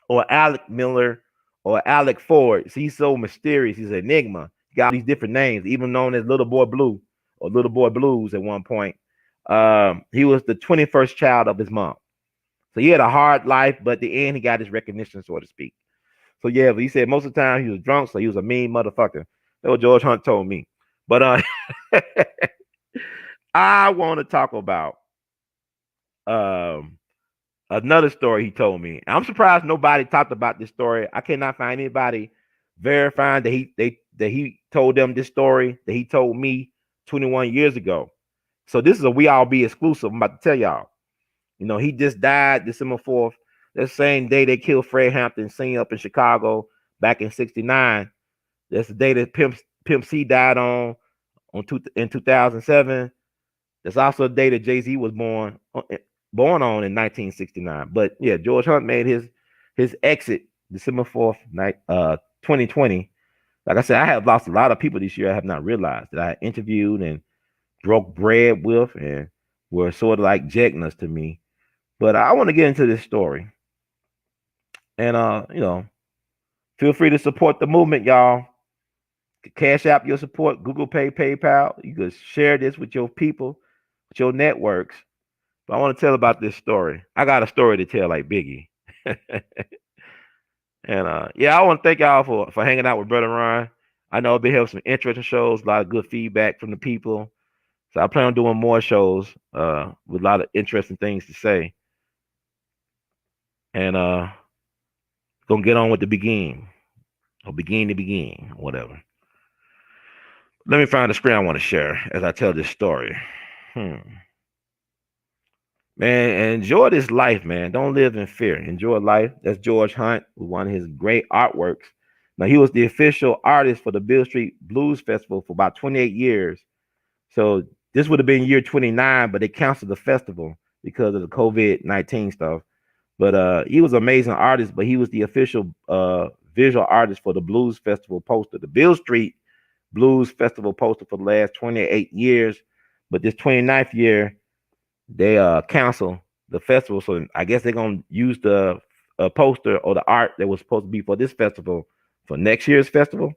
or Alec Miller or Alec Ford. So he's so mysterious. He's an enigma. He got all these different names, even known as Little Boy Blue or Little Boy Blues at one point. He was the 21st child of his mom. So he had a hard life, but at the end, he got his recognition, so to speak. So yeah, but he said most of the time he was drunk, so he was a mean motherfucker. That's what George Hunt told me. But I want to talk about another story he told me. I'm surprised nobody talked about this story. I cannot find anybody verifying that he told them this story that he told me 21 years ago. So this is a We All Be exclusive. I'm about to tell y'all. He just died December 4th. That same day they killed Fred Hampton Sr. up in Chicago back in '69. That's the day that Pimp C died in 2007. That's also the day that Jay-Z was born on in 1969. But yeah, George Hunt made his exit December 4th, 2020. Like I said, I have lost a lot of people this year I have not realized that I interviewed and broke bread with and were sort of like Jegnas to me. But I want to get into this story. And Feel free to support the movement, y'all. Cash App your support, Google Pay, PayPal. You can share this with your people, with your networks. But I want to tell about this story. I got a story to tell like Biggie. And yeah, I want to thank y'all for hanging out with Brother Ron. I know I've been having some interesting shows, a lot of good feedback from the people. So I plan on doing more shows with a lot of interesting things to say. And gonna get on with the begin. Or begin to begin, whatever. Let me find the screen I want to share as I tell this story. Man, enjoy this life, man. Don't live in fear. Enjoy life. That's George Hunt with one of his great artworks. Now, he was the official artist for the Beale Street Blues Festival for about 28 years. So this would have been year 29, but they canceled the festival because of the COVID-19 stuff. But he was an amazing artist, but he was the official visual artist for the Blues Festival poster, the Beale Street Blues Festival poster for the last 28 years. But this 29th year, they cancel the festival. So I guess they're gonna use the poster or the art that was supposed to be for this festival for next year's festival.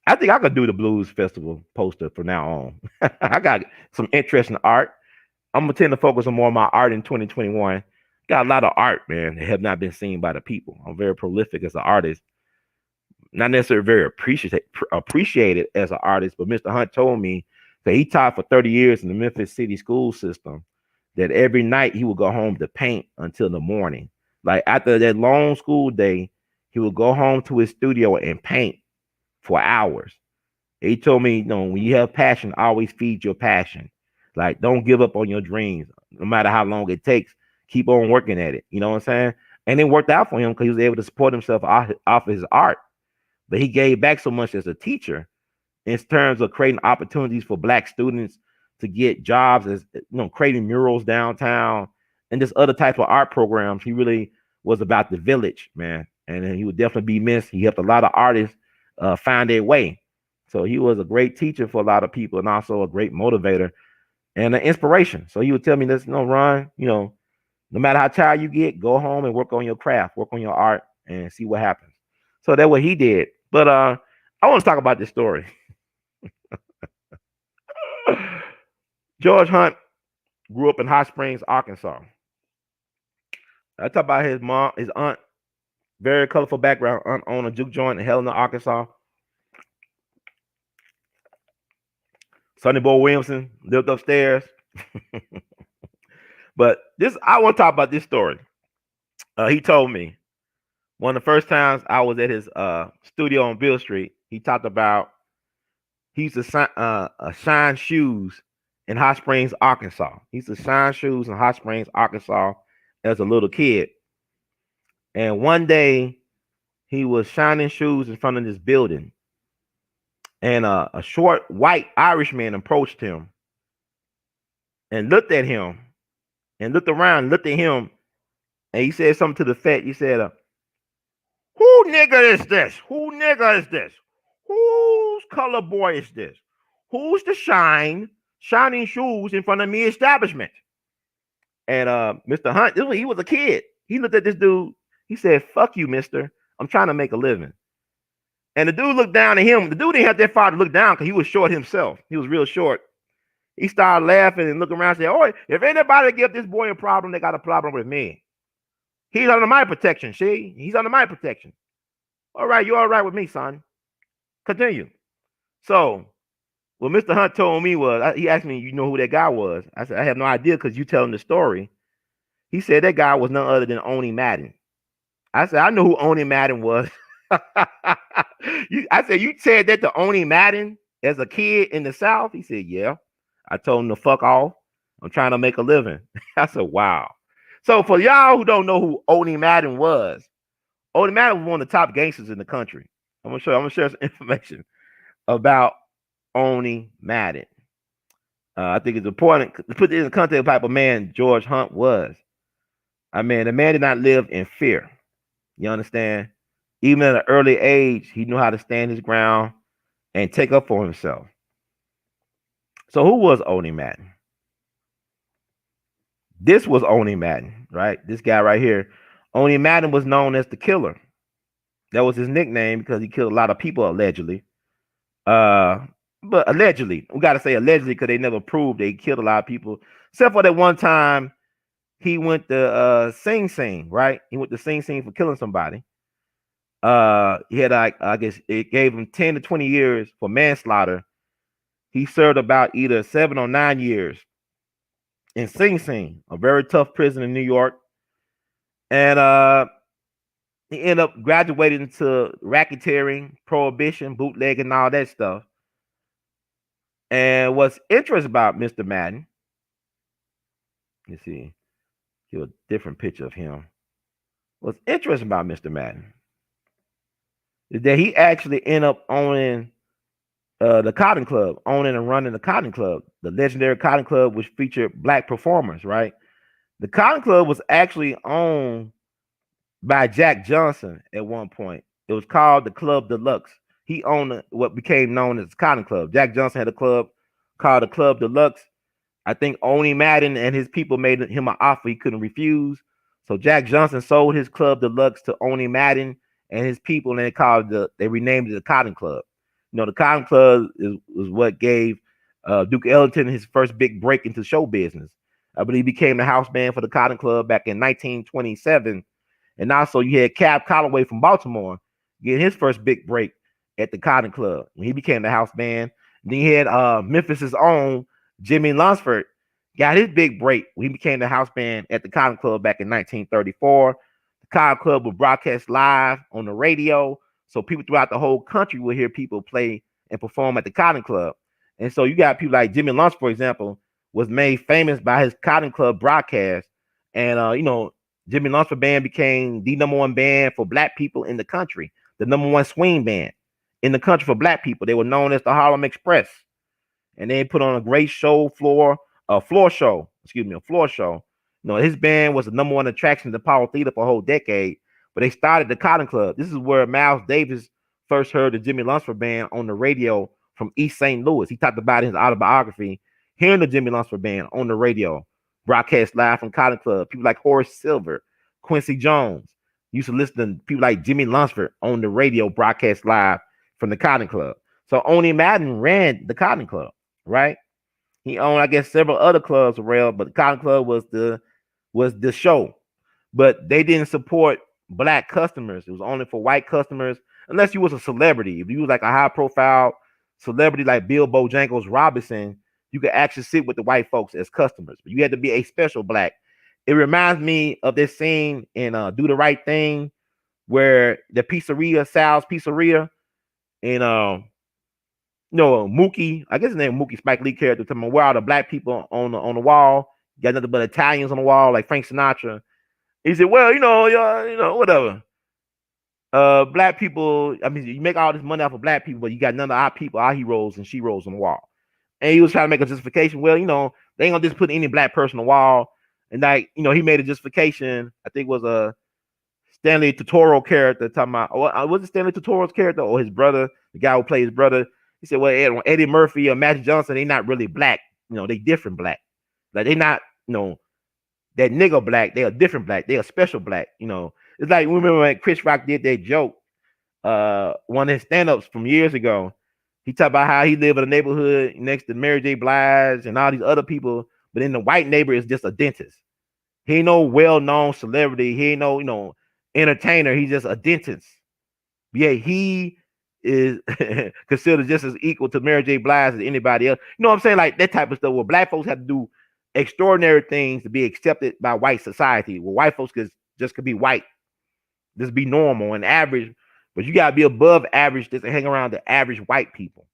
I think I could do the blues festival poster from now on. I got some interesting art. I'm gonna tend to focus on more of my art in 2021. Got a lot of art, man, that have not been seen by the people. I'm very prolific as an artist. Not necessarily very appreciated as an artist, but Mr. Hunt told me that he taught for 30 years in the Memphis city school system, that every night he would go home to paint until the morning. Like after that long school day, he would go home to his studio and paint for hours. He told me, when you have passion, always feed your passion. Like, don't give up on your dreams, no matter how long it takes. Keep on working at it. You know what I'm saying? And it worked out for him because he was able to support himself off of his art. But he gave back so much as a teacher in terms of creating opportunities for Black students to get jobs, as creating murals downtown and just other type of art programs. He really was about the village, man, and he would definitely be missed. He helped a lot of artists find their way. So he was a great teacher for a lot of people and also a great motivator and an inspiration. So he would tell me this, Ron, no matter how tired you get, go home and work on your craft, work on your art, and see what happens. So that's what he did. But I want to talk about this story. George Hunt grew up in Hot Springs, Arkansas. I talk about his mom, his aunt, very colorful background, aunt owned a juke joint in Helena, Arkansas. Sonny Boy Williamson lived upstairs. But I want to talk about this story. He told me one of the first times I was at his studio on Beale Street, he talked about he used to shine shoes in Hot Springs, Arkansas. He used to shine shoes in Hot Springs, Arkansas as a little kid. And one day he was shining shoes in front of this building. And a short white Irishman approached him and looked at him and looked around, looked at him, and he said something to the effect. He said, who nigga is this? Who nigga is this? Whose color boy is this? Who's the shining shoes in front of me establishment? And Mr. Hunt, he was a kid. He looked at this dude. He said, fuck you, mister. I'm trying to make a living. And the dude looked down at him. The dude didn't have that far to look down because he was short himself. He was real short. He started laughing and looking around and said, oh, if anybody give this boy a problem, they got a problem with me. He's under my protection, see? He's under my protection. All right, you're all right with me, son. Continue. So what Mr. Hunt told me was, he asked me, you know who that guy was? I said, I have no idea because you telling the story. He said that guy was none other than Oni Madden. I said, I know who Oni Madden was. I said, you said that to Oni Madden as a kid in the South? He said, yeah. I told him to fuck off. I'm trying to make a living. I said, wow. So for y'all who don't know who Oni Madden was one of the top gangsters in the country. I'm gonna share some information about Oni Madden. I think it's important to put it in the context of the type of man George Hunt was. I mean, the man did not live in fear. You understand? Even at an early age, he knew how to stand his ground and take up for himself. So who was Oni Madden? This was Oni Madden, right? This guy right here. Oni Madden was known as the killer. That was his nickname because he killed a lot of people allegedly. Uh, but allegedly, we got to say allegedly because they never proved they killed a lot of people, except for that one time he went to Sing Sing, right? He went to Sing Sing for killing somebody. He had like I guess it gave him 10 to 20 years for manslaughter. He served about either 7 or 9 years in Sing Sing, a very tough prison in New York, and he ended up graduating to racketeering, prohibition, bootlegging, and all that stuff. And what's interesting about Mr. Madden, you see, give a different picture of him. What's interesting about Mr. Madden is that he actually ended up owning the Cotton Club, owning and running the Cotton Club, the legendary Cotton Club, which featured black performers, right? The Cotton Club was actually owned by Jack Johnson at one point. It was called the Club Deluxe. He owned what became known as the Cotton Club. Jack Johnson had a club called the Club Deluxe. I think Oni Madden and his people made him an offer he couldn't refuse. So Jack Johnson sold his Club Deluxe to Oni Madden and his people, and they renamed it the Cotton Club. You know, the Cotton Club was what gave Duke Ellington his first big break into show business. I believe he became the house band for the Cotton Club back in 1927. And also you had Cab Calloway from Baltimore getting his first big break at the Cotton Club when he became the house band. And then you had Memphis's own Jimmy Lunsford got his big break when he became the house band at the Cotton Club back in 1934. The Cotton Club would broadcast live on the radio, so people throughout the whole country would hear people play and perform at the Cotton Club. And so you got people like Jimmy Lunsford, for example, was made famous by his Cotton Club broadcast. And Jimmy Lunsford band became the number one band for black people in the country, the number one swing band in the country for black people. They were known as the Harlem Express, and they put on a great a floor show. You know, his band was the number one attraction in the Apollo Theater for a whole decade. But they started the Cotton Club. This is where Miles Davis first heard the Jimmy Lunsford band on the radio from East St. Louis. He talked about in his autobiography, hearing the Jimmy Lunsford band on the radio, broadcast live from Cotton Club. People like Horace Silver, Quincy Jones used to listen to people like Jimmy Lunsford on the radio, broadcast live from the Cotton Club. So Oni Madden ran the Cotton Club, right? He owned, I guess, several other clubs around, but the Cotton Club was the show. But they didn't support black customers. It was only for white customers, unless you was a celebrity. If you was like a high profile celebrity like Bill Bojangles Robinson, you could actually sit with the white folks as customers. But you had to be a special black. It reminds me of this scene in Do the Right Thing, where the pizzeria, Sal's Pizzeria, and Mookie, I guess his name Mookie, Spike Lee character, talking about where are the black people on the wall? You got nothing but Italians on the wall, like Frank Sinatra. He said, well, whatever. Black people, I mean, you make all this money off of black people, but you got none of our people, our heroes and sheroes on the wall. And he was trying to make a justification. Well, they ain't gonna just put any black person on the wall. And he made a justification. I think it was a Stanley Totoro character talking about, was it Stanley Totoro's character or his brother, the guy who played his brother? He said, well, Eddie Murphy or Magic Johnson, they not really black. They different black. Like they not, that nigga black. They are different black. They are special black. It's like, remember when Chris Rock did that joke, one of his stand-ups from years ago. He talked about how he lived in a neighborhood next to Mary J. Blige and all these other people, but in the white neighbor is just a dentist. He ain't no well-known celebrity. He ain't no, entertainer. He's just a dentist. Yeah, he is considered just as equal to Mary J. Blige as anybody else. You know what I'm saying? Like that type of stuff where black folks have to do extraordinary things to be accepted by white society. Where white folks could be white, just be normal and average, but you gotta be above average just to hang around the average white people.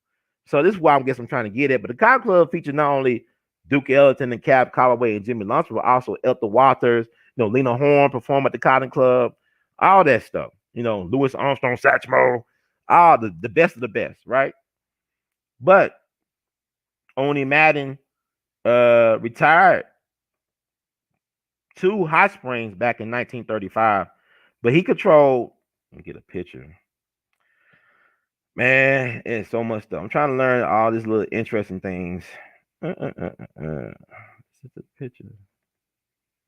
So this is why I'm trying to get at. But the Cotton Club featured not only Duke Ellington and Cab Calloway and Jimmy Lunsford, but also Ethel Waters, Lena Horne performed at the Cotton Club, all that stuff. Louis Armstrong, Satchmo, all the best of the best, right? But Oni Madden retired to Hot Springs back in 1935, but he controlled. Let me get a picture. Man, it's so much stuff. I'm trying to learn all these little interesting things. Is it the picture?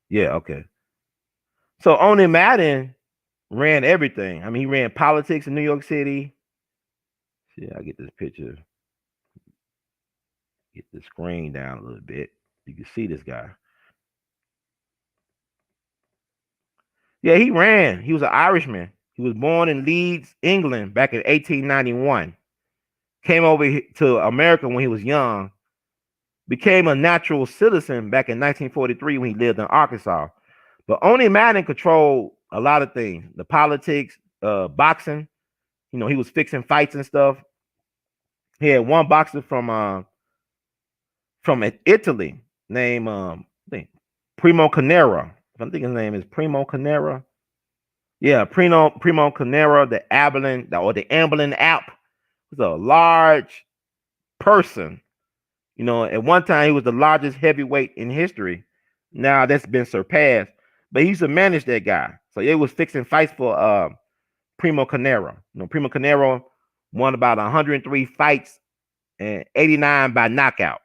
Yeah, okay. So Oni Madden ran everything. I mean, he ran politics in New York City. See, I get this picture, get the screen down a little bit. You can see this guy. Yeah, he ran. He was an Irishman. He was born in Leeds, England, back in 1891. Came over to America when he was young. Became a natural citizen back in 1943 when he lived in Arkansas. But only Madden controlled a lot of things: the politics, boxing. You know, he was fixing fights and stuff. He had one boxer from Italy named I think Primo Canero. I think his name is Primo Canero. Yeah, Primo Canero, the Abilene or the Amblin app was a large person. You know, at one time he was the largest heavyweight in history. Now that's been surpassed. But he used to manage that guy. So it was fixing fights for Primo Canero. You know, Primo Canero won about 103 fights and 89 by knockout.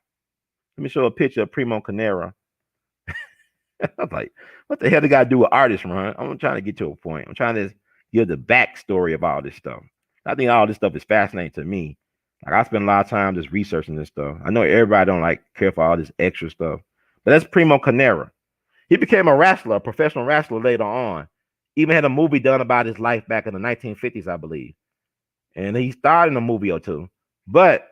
Let me show a picture of Primo Canero. I'm like, what the hell do I do with artists, Ron? I'm trying to get to a point. I'm trying to give the backstory of all this stuff. I think all this stuff is fascinating to me. Like I spend a lot of time just researching this stuff. I know everybody don't like care for all this extra stuff, but that's Primo Canero. He became a wrestler, a professional wrestler later on. Even had a movie done about his life back in the 1950s, I believe. And he starred in a movie or two. But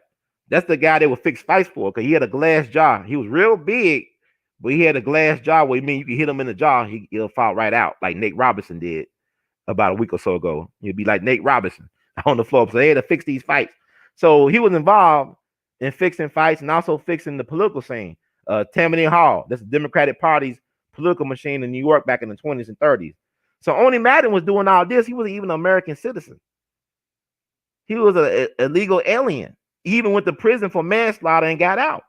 that's the guy they would fix fights for because he had a glass jaw. He was real big, but he had a glass jaw where you mean you can hit him in the jaw, he'll fall right out, like Nate Robinson did about a week or so ago. He'd be like Nate Robinson on the floor. So they had to fix these fights. So he was involved in fixing fights and also fixing the political scene. Tammany Hall, that's the Democratic Party's political machine in New York back in the 20s and 30s. So only Madden was doing all this. He wasn't even an American citizen. He was an illegal alien. He even went to prison for manslaughter and got out.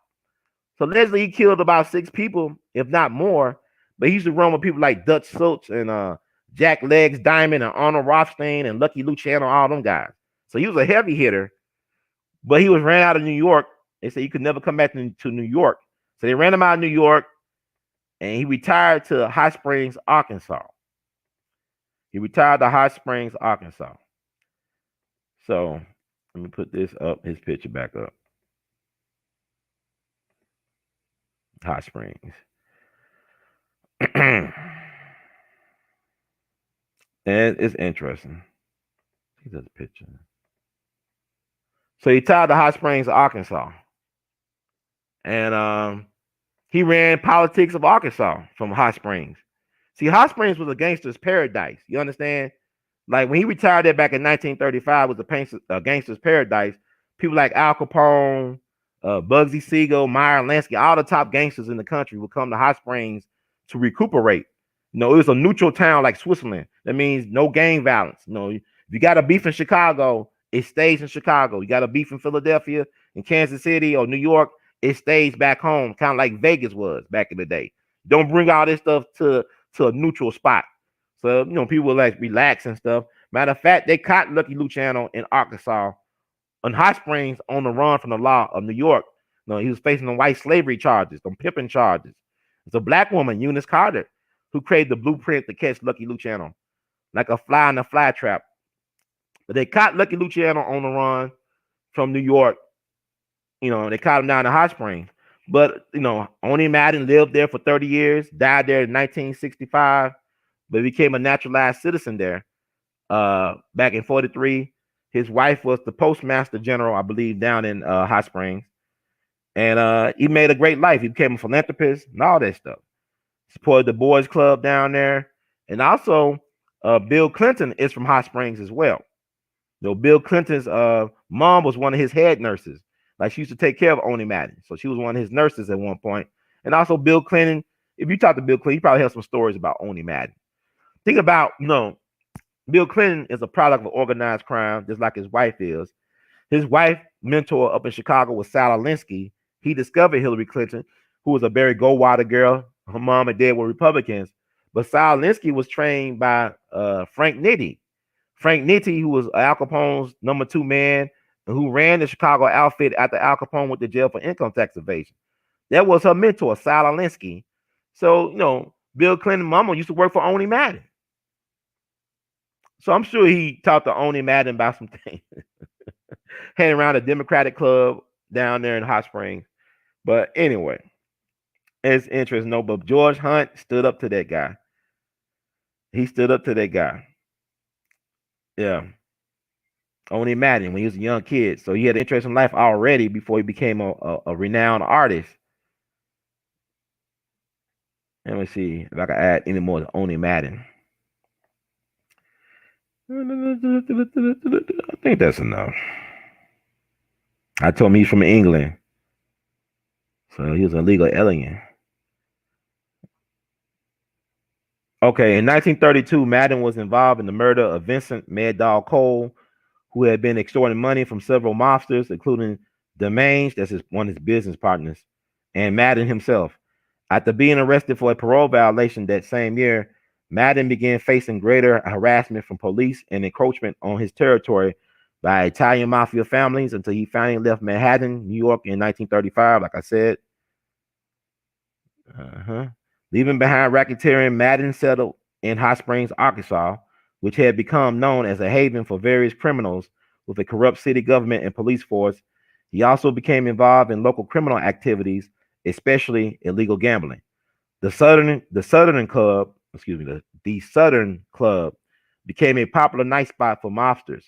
So allegedly he killed about 6 people, if not more. But he used to run with people like Dutch Schultz and Jack Legs Diamond and Arnold Rothstein and Lucky Luciano, all them guys. So he was a heavy hitter, but he was ran out of New York. They said he could never come back to New York. So they ran him out of New York, and he retired to Hot Springs, Arkansas. He retired to Hot Springs, Arkansas. So let me put this up, his picture back up. Hot Springs. And it's interesting. See this picture. So he tied to Hot Springs, Arkansas. And he ran politics of Arkansas from Hot Springs. See, Hot Springs was a gangster's paradise. You understand? Like when he retired there back in 1935, it was a gangster's paradise. People like Al Capone, Bugsy Siegel, Meyer Lansky, all the top gangsters in the country would come to Hot Springs to recuperate. You know, it was a neutral town like Switzerland. That means no gang violence. You know, if you got a beef in Chicago, it stays in Chicago. You got a beef in Philadelphia, in Kansas City, or New York, it stays back home, kind of like Vegas was back in the day. Don't bring all this stuff to a neutral spot. So, you know, people like relax and stuff. Matter of fact, they caught Lucky Luciano in Arkansas on Hot Springs on the run from the law of New York. You know, he was facing the white slavery charges, the pimping charges. It's a black woman, Eunice Carter, who created the blueprint to catch Lucky Luciano, like a fly in a fly trap. But they caught Lucky Luciano on the run from New York. You know, they caught him down in Hot Springs. But, you know, Oni Madden lived there for 30 years, died there in 1965, but became a naturalized citizen there back in 43. His wife was the postmaster general, I believe, down in Hot Springs. And he made a great life. He became a philanthropist and all that stuff. Supported the boys club down there. And also, Bill Clinton is from Hot Springs as well. You know, Bill Clinton's mom was one of his head nurses. Like she used to take care of Oni Madden. So she was one of his nurses at one point. And also Bill Clinton, if you talk to Bill Clinton, he probably has some stories about Oni Madden. Think about, you know, Bill Clinton is a product of organized crime, just like his wife is. His wife mentor up in Chicago was Sal Alinsky. He discovered Hillary Clinton, who was a Barry Goldwater girl. Her mom and dad were Republicans. But Sal Alinsky was trained by Frank Nitti. Frank Nitti, who was Al Capone's number 2 man, and who ran the Chicago outfit after Al Capone went to jail for income tax evasion. That was her mentor, Sal Alinsky. So, you know, Bill Clinton's mama used to work for Oni Madden. So I'm sure he talked to Oni Madden about some things. Hanging around a Democratic club down there in Hot Springs. But anyway, it's interesting. No, but George Hunt stood up to that guy. He stood up to that guy. Yeah. Oni Madden when he was a young kid. So he had an interest in life already before he became a renowned artist. Let me see if I can add any more to Oni Madden. I think that's enough. I told him he's from England. So he was an illegal alien. Okay, in 1932, Madden was involved in the murder of Vincent Mad Dog Cole, who had been extorting money from several mobsters, including Demange, that's one of his business partners, and Madden himself. After being arrested for a parole violation that same year, Madden began facing greater harassment from police and encroachment on his territory by Italian mafia families until he finally left Manhattan, New York in 1935, like I said. Leaving behind racketeering, Madden settled in Hot Springs, Arkansas, which had become known as a haven for various criminals with a corrupt city government and police force. He also became involved in local criminal activities, especially illegal gambling. The Southern Club, the Southern Club became a popular night spot for mobsters.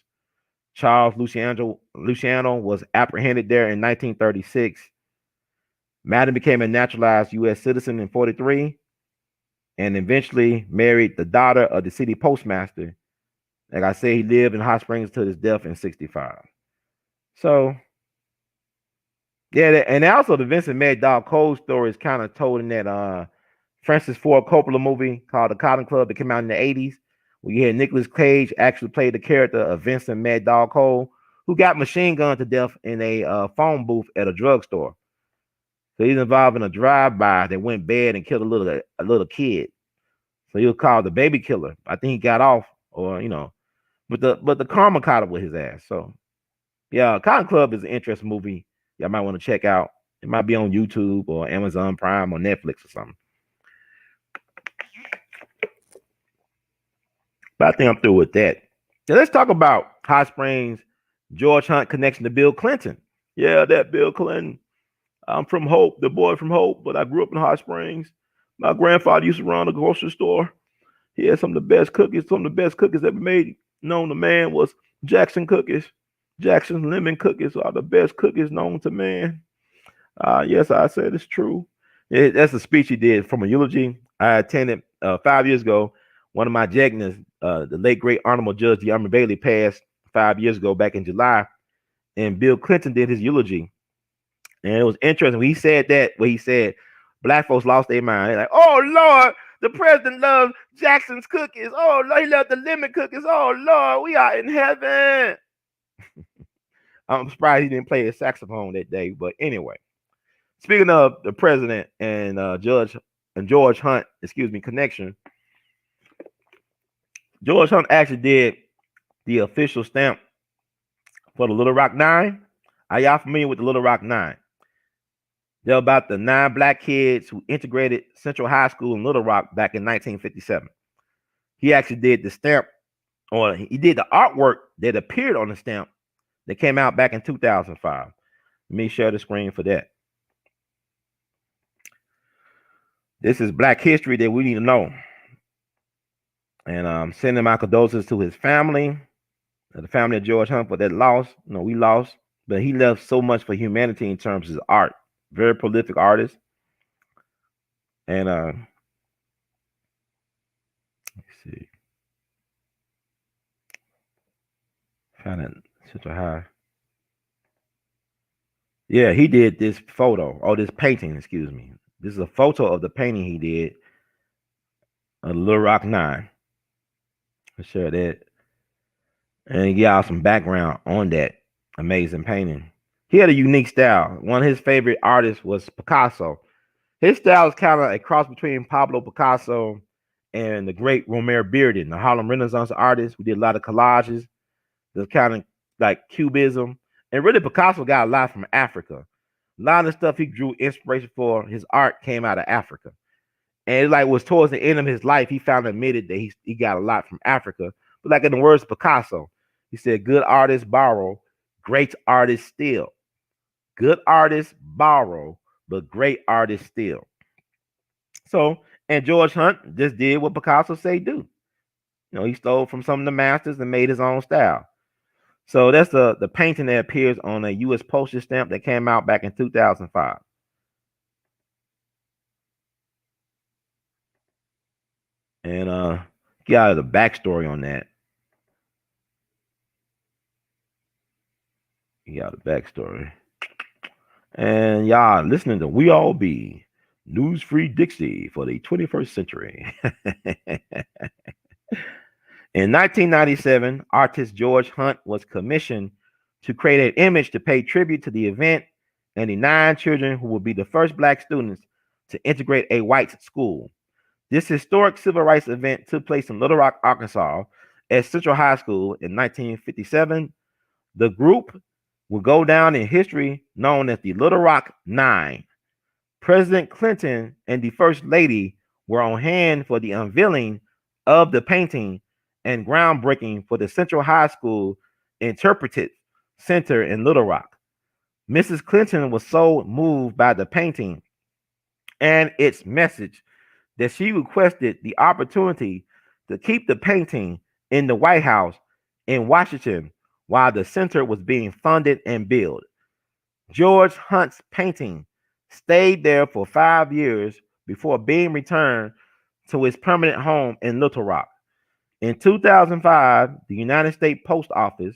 Charles Luciano was apprehended there in 1936. Madden became a naturalized U.S. citizen in 43 and eventually married the daughter of the city postmaster. Like I said, he lived in Hot Springs until his death in 65. So, yeah, and also the Vincent Mad Dog Cole story is kind of told in that Francis Ford Coppola movie called The Cotton Club that came out in the 80s, where you had Nicolas Cage actually play the character of Vincent Mad Dog Cole, who got machine gunned to death in a phone booth at a drugstore. So he's involved in a drive-by that went bad and killed a little kid. So he was called the baby killer. I think he got off, or but the karma caught up with his ass. So yeah, Cotton Club is an interesting movie. Y'all might want to check out. It might be on YouTube or Amazon Prime or Netflix or something. But I think I'm through with that. Now let's talk about Hot Springs, George Hunt connection to Bill Clinton. Yeah, that Bill Clinton. I'm from Hope, the boy from Hope, but I grew up in Hot Springs. My grandfather used to run a grocery store. He had some of the best cookies. Some of the best cookies ever made known to man was Jackson cookies. Jackson's lemon cookies are the best cookies known to man. Yes, I said it's true. That's a speech he did from a eulogy I attended 5 years ago. One of my Jagners, the late great Honorable Judge De'Armond Bailey, passed 5 years ago, back in July, and Bill Clinton did his eulogy. And it was interesting when he said that, where he said black folks lost their mind. They're like, oh Lord, the president loves Jackson's cookies. Oh Lord, he loved the lemon cookies. Oh Lord, we are in heaven. I'm surprised he didn't play his saxophone that day. But anyway, speaking of the president and George Hunt, connection, George Hunt actually did the official stamp for the Little Rock Nine. Are y'all familiar with the Little Rock Nine? They're about the 9 black kids who integrated Central High School in Little Rock back in 1957. He actually did the stamp, or he did the artwork that appeared on the stamp that came out back in 2005. Let me share the screen for that. This is Black history that we need to know. And I'm sending my condolences to his family, the family of George Hunt, for that loss. We lost, but he left so much for humanity in terms of his art. Very prolific artist. And let's see. Found it such a high. Yeah, he did this photo, or this painting, excuse me. This is a photo of the painting he did of Little Rock 9. Let's share that. And give y'all some background on that amazing painting. He had a unique style. One of his favorite artists was Picasso. His style is kind of a cross between Pablo Picasso and the great Romare Bearden, the Harlem Renaissance artist. We did a lot of collages. There's kind of like Cubism. And really, Picasso got a lot from Africa. A lot of the stuff he drew inspiration for his art came out of Africa. And it was towards the end of his life, he found admitted that he got a lot from Africa. But like in the words of Picasso, he said, "Good artists borrow, great artists steal. Good artists borrow, but great artists steal." So, and George Hunt just did what Picasso say do. He stole from some of the masters and made his own style. So that's the painting that appears on a U.S. postage stamp that came out back in 2005. And got the backstory on that. You got the backstory. And y'all listening to We All Be News Free Dixie for the 21st century. In 1997, artist George Hunt was commissioned to create an image to pay tribute to the event and the 9 children who would be the first black students to integrate a white school. This historic civil rights event took place in Little Rock, Arkansas, at Central High School in 1957. The group will go down in history known as the Little Rock Nine. President Clinton and the First Lady were on hand for the unveiling of the painting and groundbreaking for the Central High School Interpretive Center in Little Rock. Mrs. Clinton was so moved by the painting and its message that she requested the opportunity to keep the painting in the White House in Washington while the center was being funded and built. George Hunt's painting stayed there for 5 years before being returned to his permanent home in Little Rock. In 2005, the United States Post Office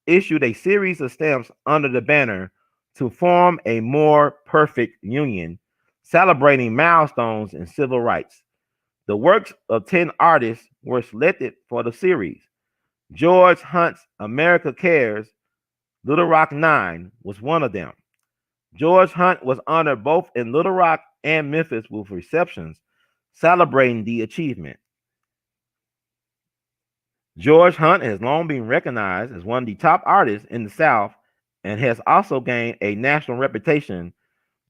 issued a series of stamps under the banner "To Form a More Perfect Union," celebrating milestones in civil rights. The works of 10 artists were selected for the series. George Hunt's America Cares, Little Rock Nine was one of them. George Hunt was honored both in Little Rock and Memphis with receptions celebrating the achievement. George Hunt has long been recognized as one of the top artists in the South and has also gained a national reputation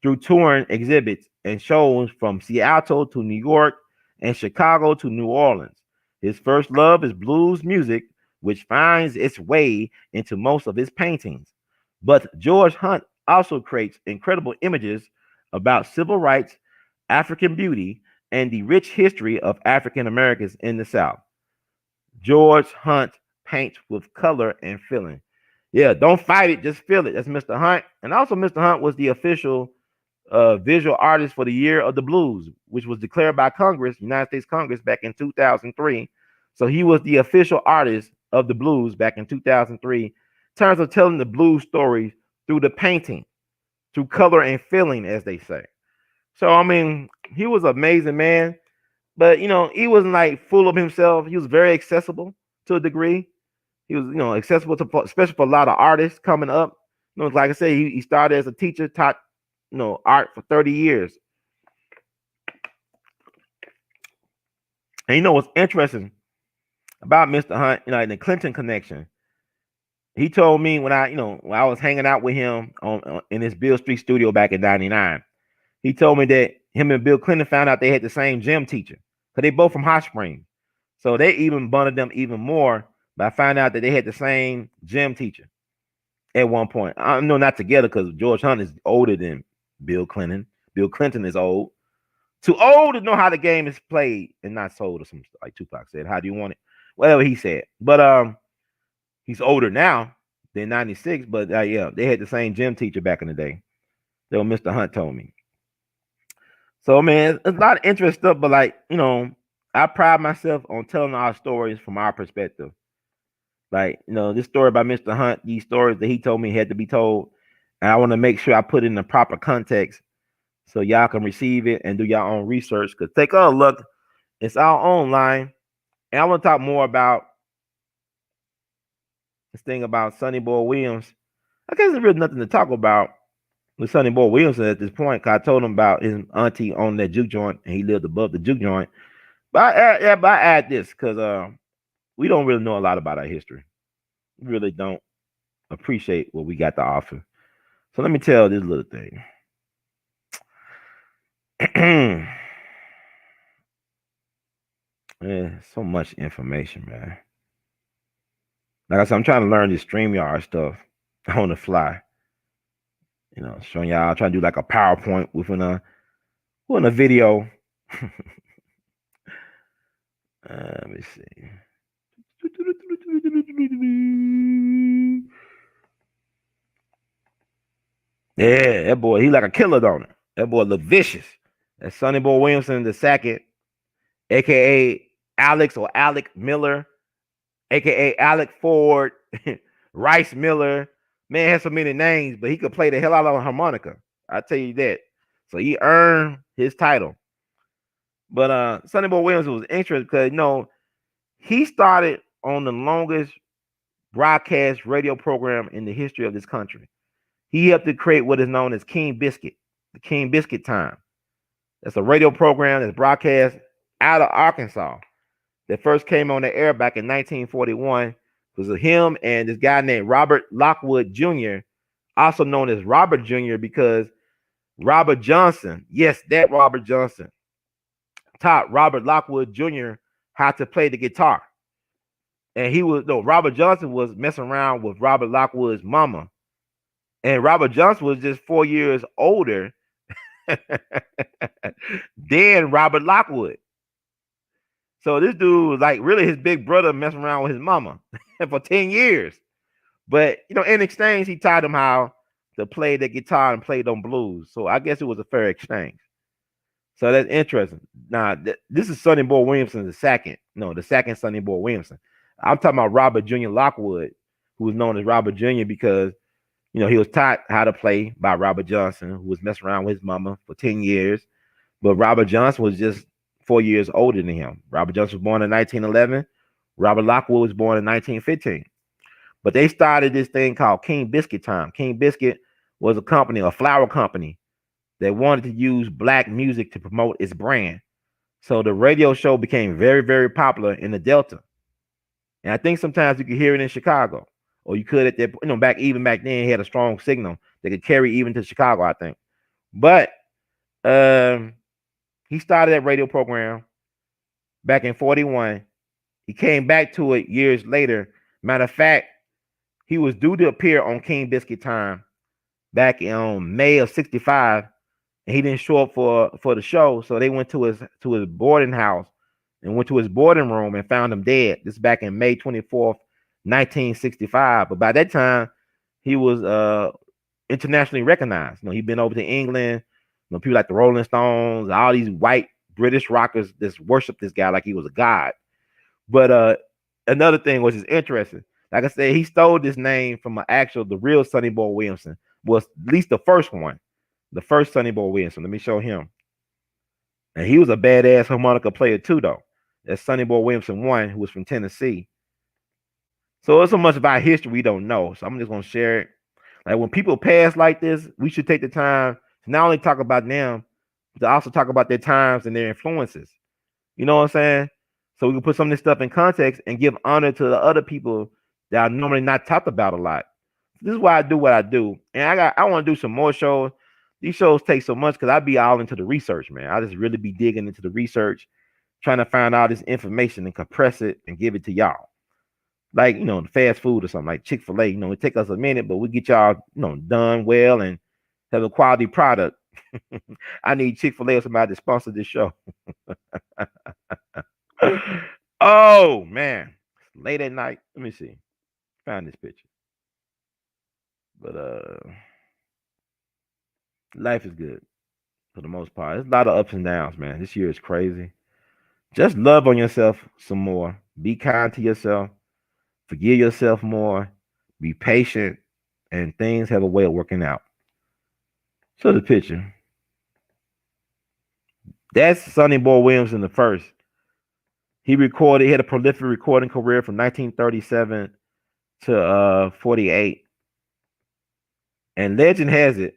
through touring exhibits and shows from Seattle to New York and Chicago to New Orleans. His first love is blues music, which finds its way into most of his paintings. But George Hunt also creates incredible images about civil rights, African beauty, and the rich history of African Americans in the South. George Hunt paints with color and feeling. Yeah, don't fight it, just feel it. That's Mr. Hunt. And also, Mr. Hunt was the official visual artist for the Year of the Blues, which was declared by Congress, United States Congress, back in 2003. So he was the official artist of the blues back in 2003 in terms of telling the blues stories through the painting, through color and feeling, as they say. So, I mean, he was an amazing man, but, he wasn't like full of himself. He was very accessible to a degree. He was, accessible to, especially for a lot of artists coming up. Like I said, he started as a teacher, taught, art for 30 years. And what's interesting about Mr. Hunt, in the Clinton connection, he told me when I was hanging out with him in his Bill Street studio back in '99, he told me that him and Bill Clinton found out they had the same gym teacher because they both from Hot Springs. So they even bonded them even more by finding out that they had the same gym teacher at one point. I know not together because George Hunt is older than Bill Clinton. Bill Clinton is old. Too old to know how the game is played and not sold, or something like Tupac said. How do you want it? Whatever he said. But he's older now than 96. But yeah, they had the same gym teacher back in the day. That what Mr. Hunt told me. So man, it's a lot of interesting stuff, but I pride myself on telling our stories from our perspective. Like, this story about Mr. Hunt, these stories that he told me had to be told. And I want to make sure I put it in the proper context so y'all can receive it and do your own research. Because take a look, it's our own line. And I want to talk more about this thing about Sonny Boy Williams. I guess there's really nothing to talk about with Sonny Boy Williamson at this point. Cause I told him about his auntie on that juke joint and he lived above the juke joint. But I add this because we don't really know a lot about our history. We really don't appreciate what we got to offer. So let me tell this little thing. Man, so much information, man. Like I said, I'm trying to learn this StreamYard stuff on the fly. Showing y'all, trying to do like a PowerPoint within a video. Let me see. Yeah, that boy, he like a killer, don't it? That boy look vicious. That's Sonny Boy Williamson the second, aka Alex or Alec Miller, aka Alec Ford, Rice Miller. Man has so many names, but he could play the hell out of a harmonica. I tell you that. So he earned his title. But Sonny Boy Williamson was interesting because he started on the longest broadcast radio program in the history of this country. He helped to create what is known as King Biscuit, the King Biscuit Time. That's a radio program that's broadcast out of Arkansas that first came on the air back in 1941. It was him and this guy named Robert Lockwood, Jr., also known as Robert Jr. because Robert Johnson, yes, that Robert Johnson, taught Robert Lockwood Jr. how to play the guitar. And Robert Johnson was messing around with Robert Lockwood's mama. And Robert Johnson was just 4 years older than Robert Lockwood. So this dude was like really his big brother messing around with his mama for 10 years. But, in exchange, he taught him how to play the guitar and play them blues. So I guess it was a fair exchange. So that's interesting. Now, this is Sonny Boy Williamson the second. No, the second Sonny Boy Williamson. I'm talking about Robert Jr. Lockwood, who was known as Robert Jr. because, he was taught how to play by Robert Johnson, who was messing around with his mama for 10 years. But Robert Johnson was just 4 years older than him. Robert Johnson was born in 1911. Robert Lockwood was born in 1915. But they started this thing called King Biscuit Time. King Biscuit was a flour company that wanted to use black music to promote its brand. So the radio show became very, very popular in the Delta. And I think sometimes you could hear it in Chicago. Or you could at that, back then, he had a strong signal that could carry even to Chicago, I think. But he started that radio program back in 41. He came back to it years later. Matter of fact, he was due to appear on King Biscuit Time back in May of 65, and he didn't show up for the show. So they went to his boarding house and went to his boarding room and found him dead. This is back in May 24th, 1965. But by that time, he was internationally recognized. He'd been over to England. People like the Rolling Stones, all these white British rockers just worship this guy like he was a god. But another thing which is interesting, like I said, he stole this name from the real Sonny Boy Williamson. Was at least the first one, the first Sonny Boy Williamson. Let me show him. And he was a badass harmonica player too, though. That's Sonny Boy Williamson 1, who was from Tennessee. So there's so much about history we don't know. So I'm just gonna share it. Like when people pass like this, we should take the time to not only talk about them, but to also talk about their times and their influences. You know what I'm saying? So we can put some of this stuff in context and give honor to the other people that are normally not talked about a lot. This is why I do what I do. And I want to do some more shows. These shows take so much because I be all into the research, man. I just really be digging into the research, trying to find all this information and compress it and give it to y'all. Like, fast food or something like Chick-fil-A, it take us a minute, but we get y'all, done well and have a quality product. I need Chick-fil-A or somebody to sponsor this show. Oh, man. Late at night. Let me see. Find this picture. But life is good for the most part. There's a lot of ups and downs, man. This year is crazy. Just love on yourself some more. Be kind to yourself. Forgive yourself more. Be patient. And things have a way of working out. So the picture. That's Sonny Boy Williamson the first. He had a prolific recording career from 1937 to 48. And legend has it,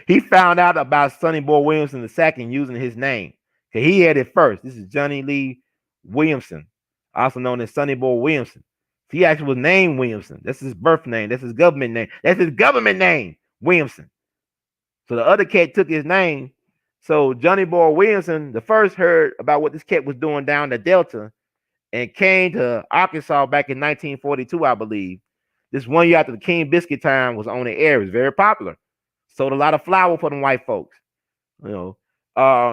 he found out about Sonny Boy Williamson II using his name. Because he had it first. This is Johnny Lee Williamson, also known as Sonny Boy Williamson. He actually was named Williamson. That's his birth name. That's his government name. That's his government name, Williamson. So the other cat took his name. So Johnny Boy Williamson, the first heard about what this cat was doing down the Delta, and came to Arkansas back in 1942, I believe. This one year after the King Biscuit time was on the air. It was very popular. Sold a lot of flour for them white folks. You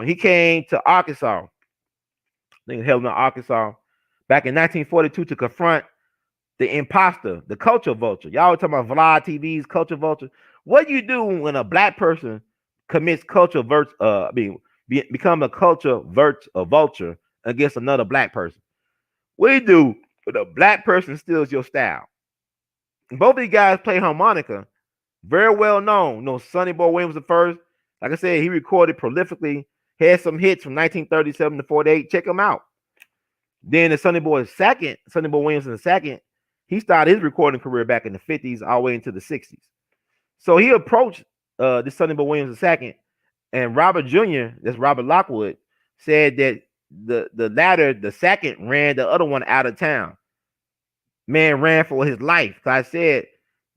he came to Arkansas. I think held in Arkansas back in 1942 to confront the imposter, the culture vulture. Y'all talking about Vlad TV's culture vulture. What do you do when a black person commits culture become a vulture against another black person? What do you do when a black person steals your style? Both of these guys play harmonica, very well known. You know, Sonny Boy Williamson first. Like I said, he recorded prolifically, had some hits from 1937 to 48. Check him out. Then the Sonny Boy Williamson second, he started his recording career back in the 50s all the way into the 60s. So he approached this Sonny Boy Williamson second, and Robert Jr., that's Robert Lockwood, said that the second, ran the other one out of town. Man ran for his life. So I said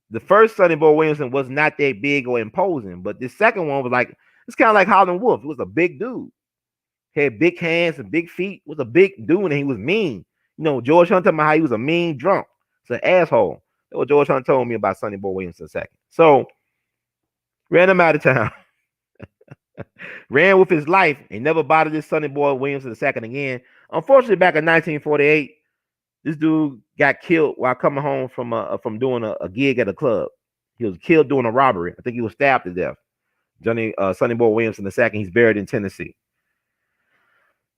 the first Sonny Boy Williamson was not that big or imposing, but the second one was like, it's kind of like Howlin' Wolf. It was a big dude. Had big hands and big feet. Was a big dude and he was mean. You know, George Hunt talking about how he was a mean drunk. It's an asshole. That's what George Hunt told me about Sonny Boy Williamson second. So ran him out of town. Ran with his life and never bothered this Sonny Boy Williamson second again. Unfortunately, back in 1948, this dude got killed while coming home from doing a gig at a club. He was killed doing a robbery. I think he was stabbed to death. Sonny Boy Williamson II. He's buried in Tennessee.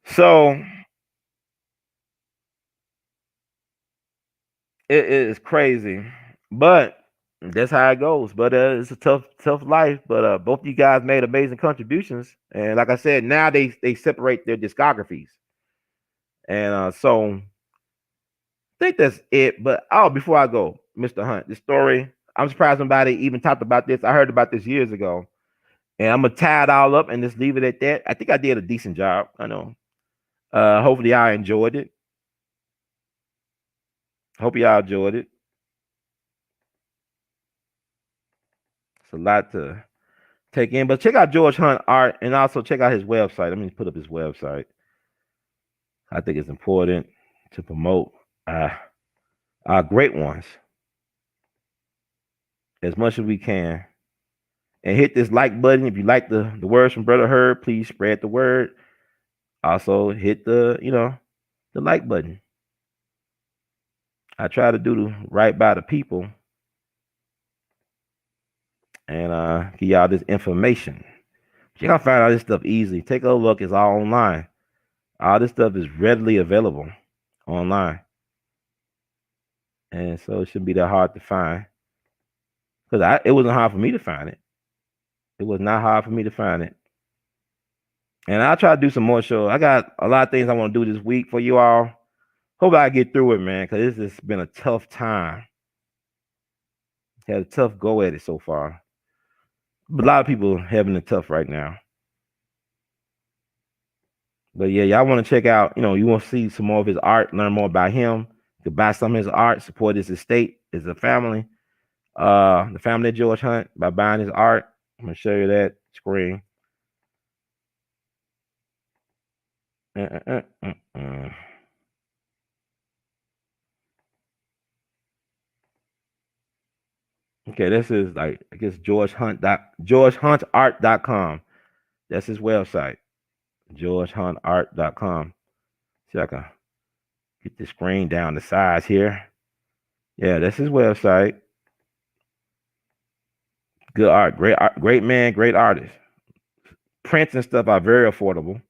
So it is crazy, but that's how it goes. But it's a tough life. But both of you guys made amazing contributions, and like I said, now they separate their discographies, and so I think that's it. But before I go, Mr. Hunt, this story, I'm surprised somebody even talked about this. I heard about this years ago, and I'm gonna tie it all up and just leave it at that. I think I did a decent job. I know. Hopefully y'all enjoyed it. Hope y'all enjoyed it. It's a lot to take in, but check out George Hunt art and also check out his website. Let me put up his website. I think it's important to promote our great ones as much as we can. And hit this like button. If you like the words from Brother Herb, please spread the word. Also hit the like button. I try to do right by the people and give y'all this information. You can find out this stuff easily. Take a look. It's all online. All this stuff is readily available online. And so it shouldn't be that hard to find. Because it wasn't hard for me to find it. It was not hard for me to find it. And I'll try to do some more shows. I got a lot of things I want to do this week for you all. Hope I get through it, man, because this has been a tough time. Had a tough go at it so far. But a lot of people having it tough right now. But yeah, y'all want to check out, you want to see some more of his art, learn more about him. You can buy some of his art, support his estate, his family, the family of George Hunt by buying his art. I'm going to show you that screen. Okay, this is like, I guess GeorgeHuntArt.com. That's his website. GeorgeHuntArt.com. See if I can get the screen down to size here. Yeah, that's his website. Good art, great man, great artist. Prints and stuff are very affordable.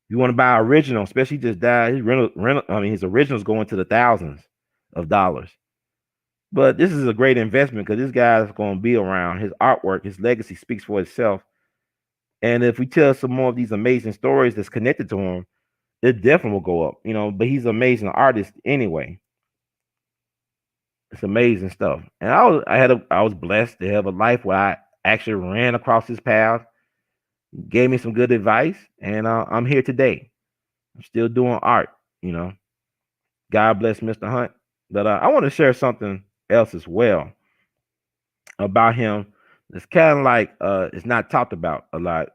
You want to buy original, especially just died. His originals go into the thousands of dollars. But this is a great investment because this guy's going to be around. His artwork, his legacy speaks for itself. And if we tell some more of these amazing stories that's connected to him, it definitely will go up. But he's an amazing artist anyway. It's amazing stuff. And I was blessed to have a life where I actually ran across his path, gave me some good advice, and I'm here today. I'm still doing art. God bless Mr. Hunt. But I want to share something else as well about him. It's kind of like it's not talked about a lot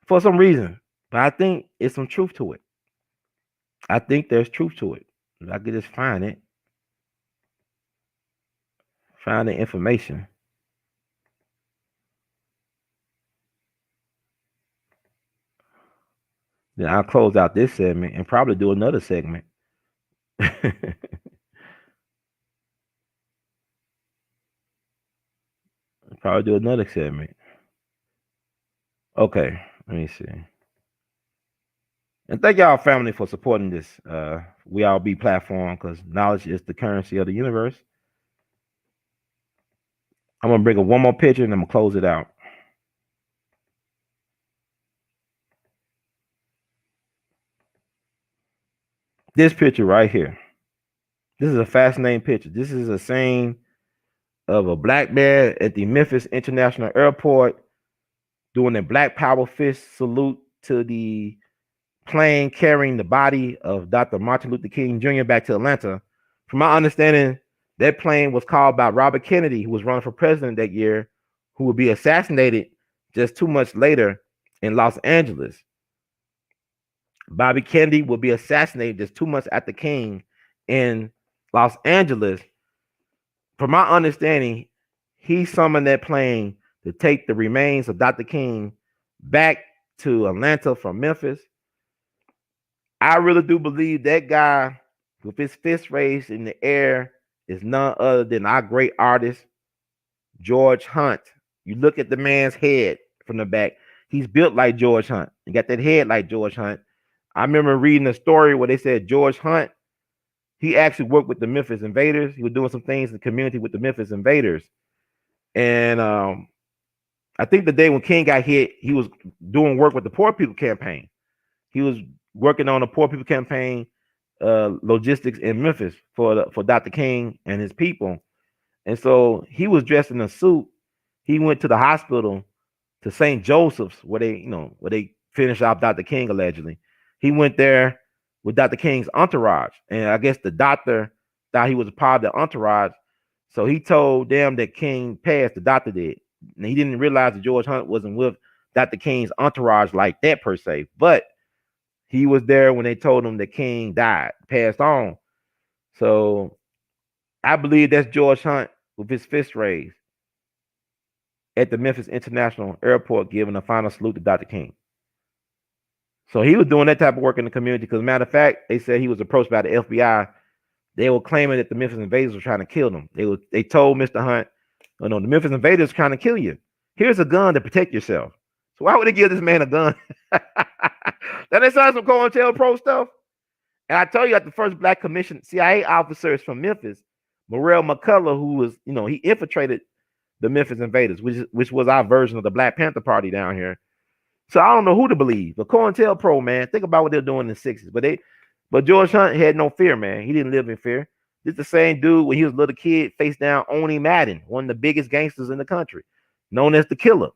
for some reason, but I think it's some truth to it. I think there's truth to it. If I could just find it, find the information. Then I'll close out this segment and probably do another segment. Probably do another segment. Okay, let me see. And thank y'all, family, for supporting this We All Be platform, because knowledge is the currency of the universe. I'm gonna bring up one more picture and I'm gonna close it out. This picture right here. This is a fascinating picture. This is a scene of a black man at the Memphis International Airport doing a Black Power fist salute to the plane carrying the body of Dr. Martin Luther King Jr. back to Atlanta. From my understanding, that plane was called by Robert Kennedy, who was running for president that year, who would be assassinated just 2 months later in Los Angeles. Bobby Kennedy will be assassinated just 2 months after King in Los Angeles. From my understanding, he summoned that plane to take the remains of Dr. King back to Atlanta from Memphis. I really do believe that guy with his fist raised in the air is none other than our great artist, George Hunt. You look at the man's head from the back. He's built like George Hunt. He got that head like George Hunt. I remember reading a story where they said George Hunt, he actually worked with the Memphis Invaders. He was doing some things in the community with the Memphis Invaders. And I think the day when King got hit, he was doing work with the Poor People Campaign. He was working on the Poor People Campaign logistics in Memphis for Dr. King and his people. And so he was dressed in a suit. He went to the hospital, to St. Joseph's, where they finished off Dr. King allegedly. He went there with Dr. King's entourage, and I guess the doctor thought he was a part of the entourage, so he told them that King passed. The doctor did, and he didn't realize that George Hunt wasn't with Dr. King's entourage like that per se, but he was there when they told him that King died, passed on. So I believe that's George Hunt with his fist raised at the Memphis International Airport, giving a final salute to Dr. King. So he was doing that type of work in the community, because matter of fact, they said he was approached by the FBI. They were claiming that the Memphis Invaders were trying to kill them. They told Mr. Hunt, "Oh no, the Memphis Invaders are trying to kill you. Here's a gun to protect yourself." So why would they give this man a gun? That is some COINTELPRO stuff. And I told you that the first black commissioned CIA officer is from Memphis, Morrell McCullough, who was, he infiltrated the Memphis Invaders, which was our version of the Black Panther Party down here. So I don't know who to believe. But COINTELPRO, man, think about what they're doing in the 60s. But George Hunt had no fear, man. He didn't live in fear. This is the same dude when he was a little kid, face down Oni Madden, one of the biggest gangsters in the country, known as the Killer.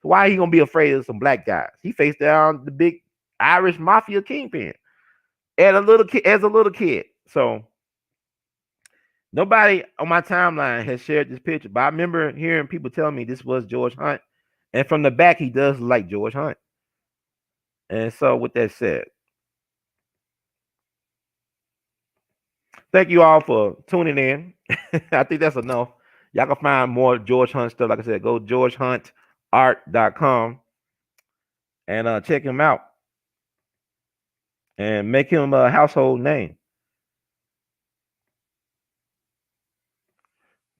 So why are he gonna be afraid of some black guys? He faced down the big Irish mafia kingpin as a little kid. So nobody on my timeline has shared this picture, but I remember hearing people tell me this was George Hunt. And from the back, he does look like George Hunt. And so with that said, thank you all for tuning in. I think that's enough. Y'all can find more George Hunt stuff. Like I said, go georgehuntart.com and check him out and make him a household name.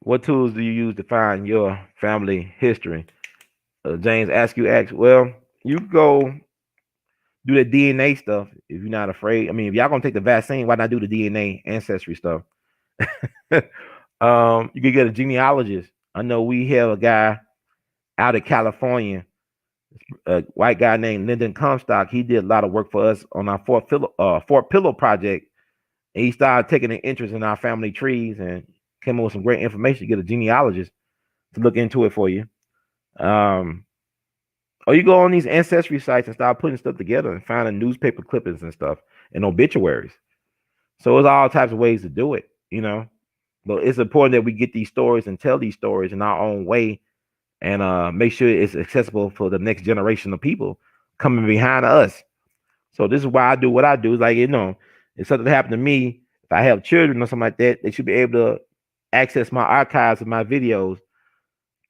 What tools do you use to find your family history? James asks, well, you go do the DNA stuff if you're not afraid. I mean, if y'all gonna take the vaccine, why not do the DNA ancestry stuff? You could get a genealogist. I know we have a guy out of California, a white guy named Lyndon Comstock. He did a lot of work for us on our Fort Pillow project. And he started taking an interest in our family trees and came up with some great information to get a genealogist to look into it for you. Or you go on these ancestry sites and start putting stuff together and finding newspaper clippings and stuff and obituaries. So there's all types of ways to do it, But it's important that we get these stories and tell these stories in our own way and make sure it's accessible for the next generation of people coming behind us. So this is why I do what I do. Like, If something happened to me, if I have children or something like that, they should be able to access my archives of my videos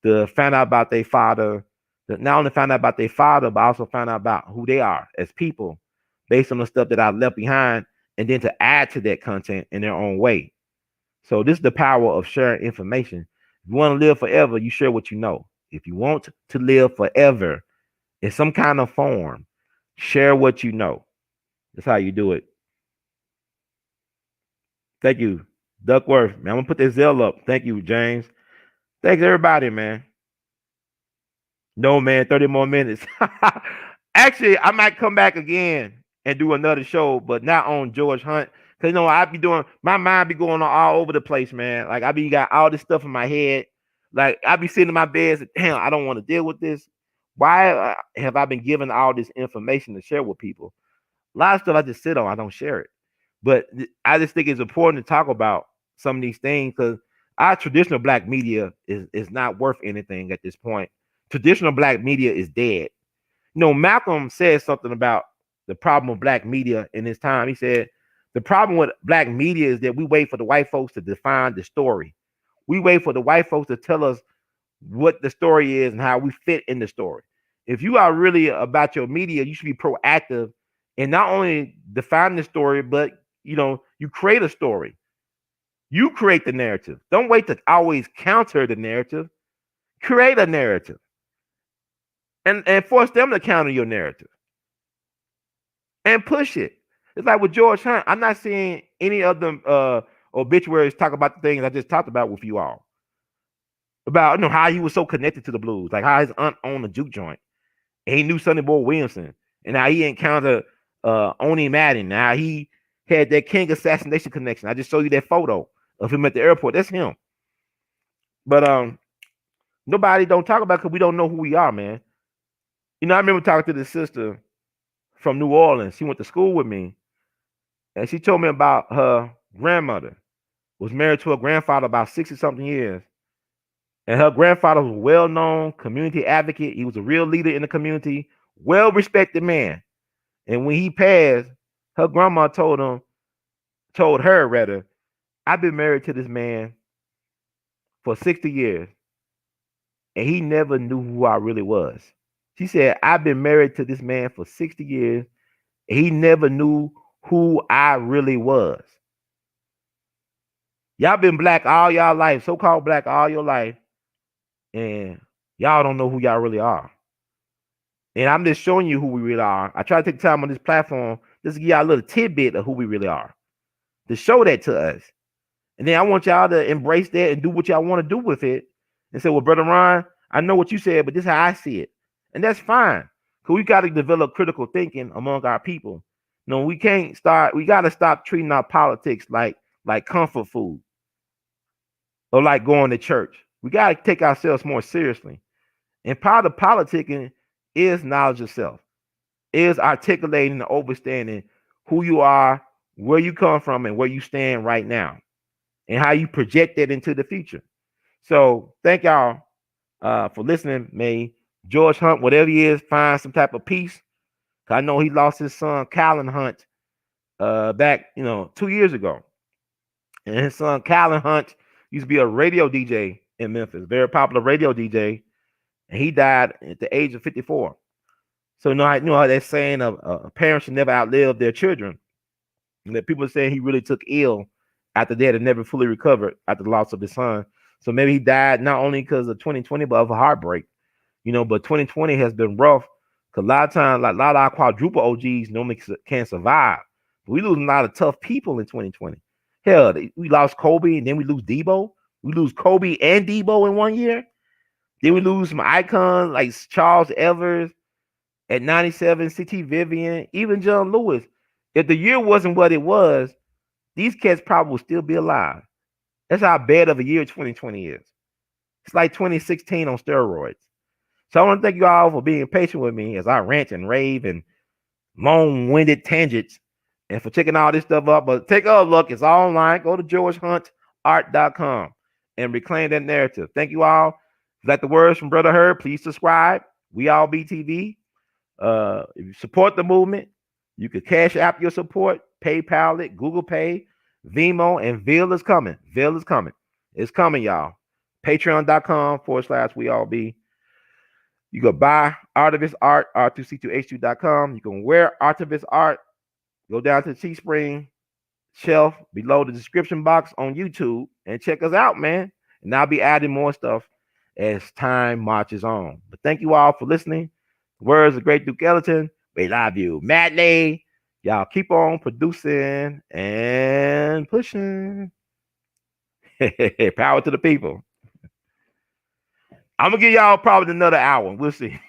to find out about their father, to not only find out about their father, but also find out about who they are as people based on the stuff that I left behind, and then to add to that content in their own way. So this is the power of sharing information. If you want to live forever, you share what you know. If you want to live forever in some kind of form, share what you know. That's how you do it. Thank you, Duckworth. Man, I'm gonna put that Zell up. Thank you, James. Thanks everybody, man. No, man, 30 more minutes. Actually, I might come back again and do another show, but not on George Hunt. Cause I be doing my mind be going on all over the place, man. Like I be got all this stuff in my head. Like I be sitting in my bed, and, damn, I don't want to deal with this. Why have I been given all this information to share with people? A lot of stuff I just sit on, I don't share it. But I just think it's important to talk about some of these things because our traditional black media is not worth anything at this point. Traditional black media is dead. Malcolm said something about the problem of black media in his time. He said, the problem with black media is that we wait for the white folks to define the story. We wait for the white folks to tell us what the story is and how we fit in the story. If you are really about your media, you should be proactive and not only define the story, but you create a story. You create the narrative. Don't wait to always counter the narrative. Create a narrative. And force them to counter your narrative. And push it. It's like with George Hunt. I'm not seeing any of them obituaries talk about the things I just talked about with you all. About how he was so connected to the blues, like how his aunt owned a juke joint. And he knew Sonny Boy Williamson. And how he encountered Oni Madden. Now he had that King assassination connection. I just showed you that photo of him at the airport. That's him. But nobody don't talk about it because we don't know who we are, man. I remember talking to this sister from New Orleans. She went to school with me. And she told me about her grandmother. Was married to her grandfather about 60-something years. And her grandfather was a well-known community advocate. He was a real leader in the community, well-respected man. And when he passed, her grandma told her, I've been married to this man for 60 years, and he never knew who I really was. She said, I've been married to this man for 60 years, and he never knew who I really was. Y'all been black all y'all life, so-called black all your life, and y'all don't know who y'all really are. And I'm just showing you who we really are. I try to take time on this platform just to give y'all a little tidbit of who we really are, to show that to us. And then I want y'all to embrace that and do what y'all want to do with it. And say, well, Brother Ron, I know what you said, but this is how I see it. And that's fine. Because we got to develop critical thinking among our people. We got to stop treating our politics like comfort food or like going to church. We got to take ourselves more seriously. And part of politicking is knowledge of self, is articulating and understanding who you are, where you come from, and where you stand right now, and how you project that into the future. So thank y'all for listening. May George Hunt, whatever he is, find some type of peace. I know he lost his son, Callan Hunt, back 2 years ago. And his son, Callan Hunt, used to be a radio DJ in Memphis, very popular radio DJ. And he died at the age of 54. So I know how they're saying a parent should never outlive their children. And that people are saying he really took ill after that and never fully recovered after the loss of his son. So maybe he died not only because of 2020, but of a heartbreak. But 2020 has been rough because a lot of times, like a lot of our quadruple OGs normally can't survive. But we lose a lot of tough people in 2020. Hell, we lost Kobe and then we lose Debo. We lose Kobe and Debo in 1 year. Then we lose some icons like Charles Evers at 97, CT Vivian, even John Lewis. If the year wasn't what it was, these cats probably would still be alive. That's how bad of a year 2020 is. It's like 2016 on steroids. So I want to thank you all for being patient with me as I rant and rave and long-winded tangents and for checking all this stuff up. But take a look. It's all online. Go to georgehuntart.com and reclaim that narrative. Thank you all. If you like the words from Brother Herb, please subscribe. We All BTV. If you support the movement, you could cash app your support. PayPal it, Google Pay, Vimo, and Ville is coming. Ville is coming. It's coming, y'all. Patreon.com/we all be. You can buy Artivist Art, R2C2H2.com. You can wear Artivist Art. Go down to the Teespring shelf below the description box on YouTube and check us out, man. And I'll be adding more stuff as time marches on. But thank you all for listening. Words of Great Duke Ellington. We love you madly. Y'all keep on producing and pushing. Power to the people. I'm gonna give y'all probably another hour. We'll see.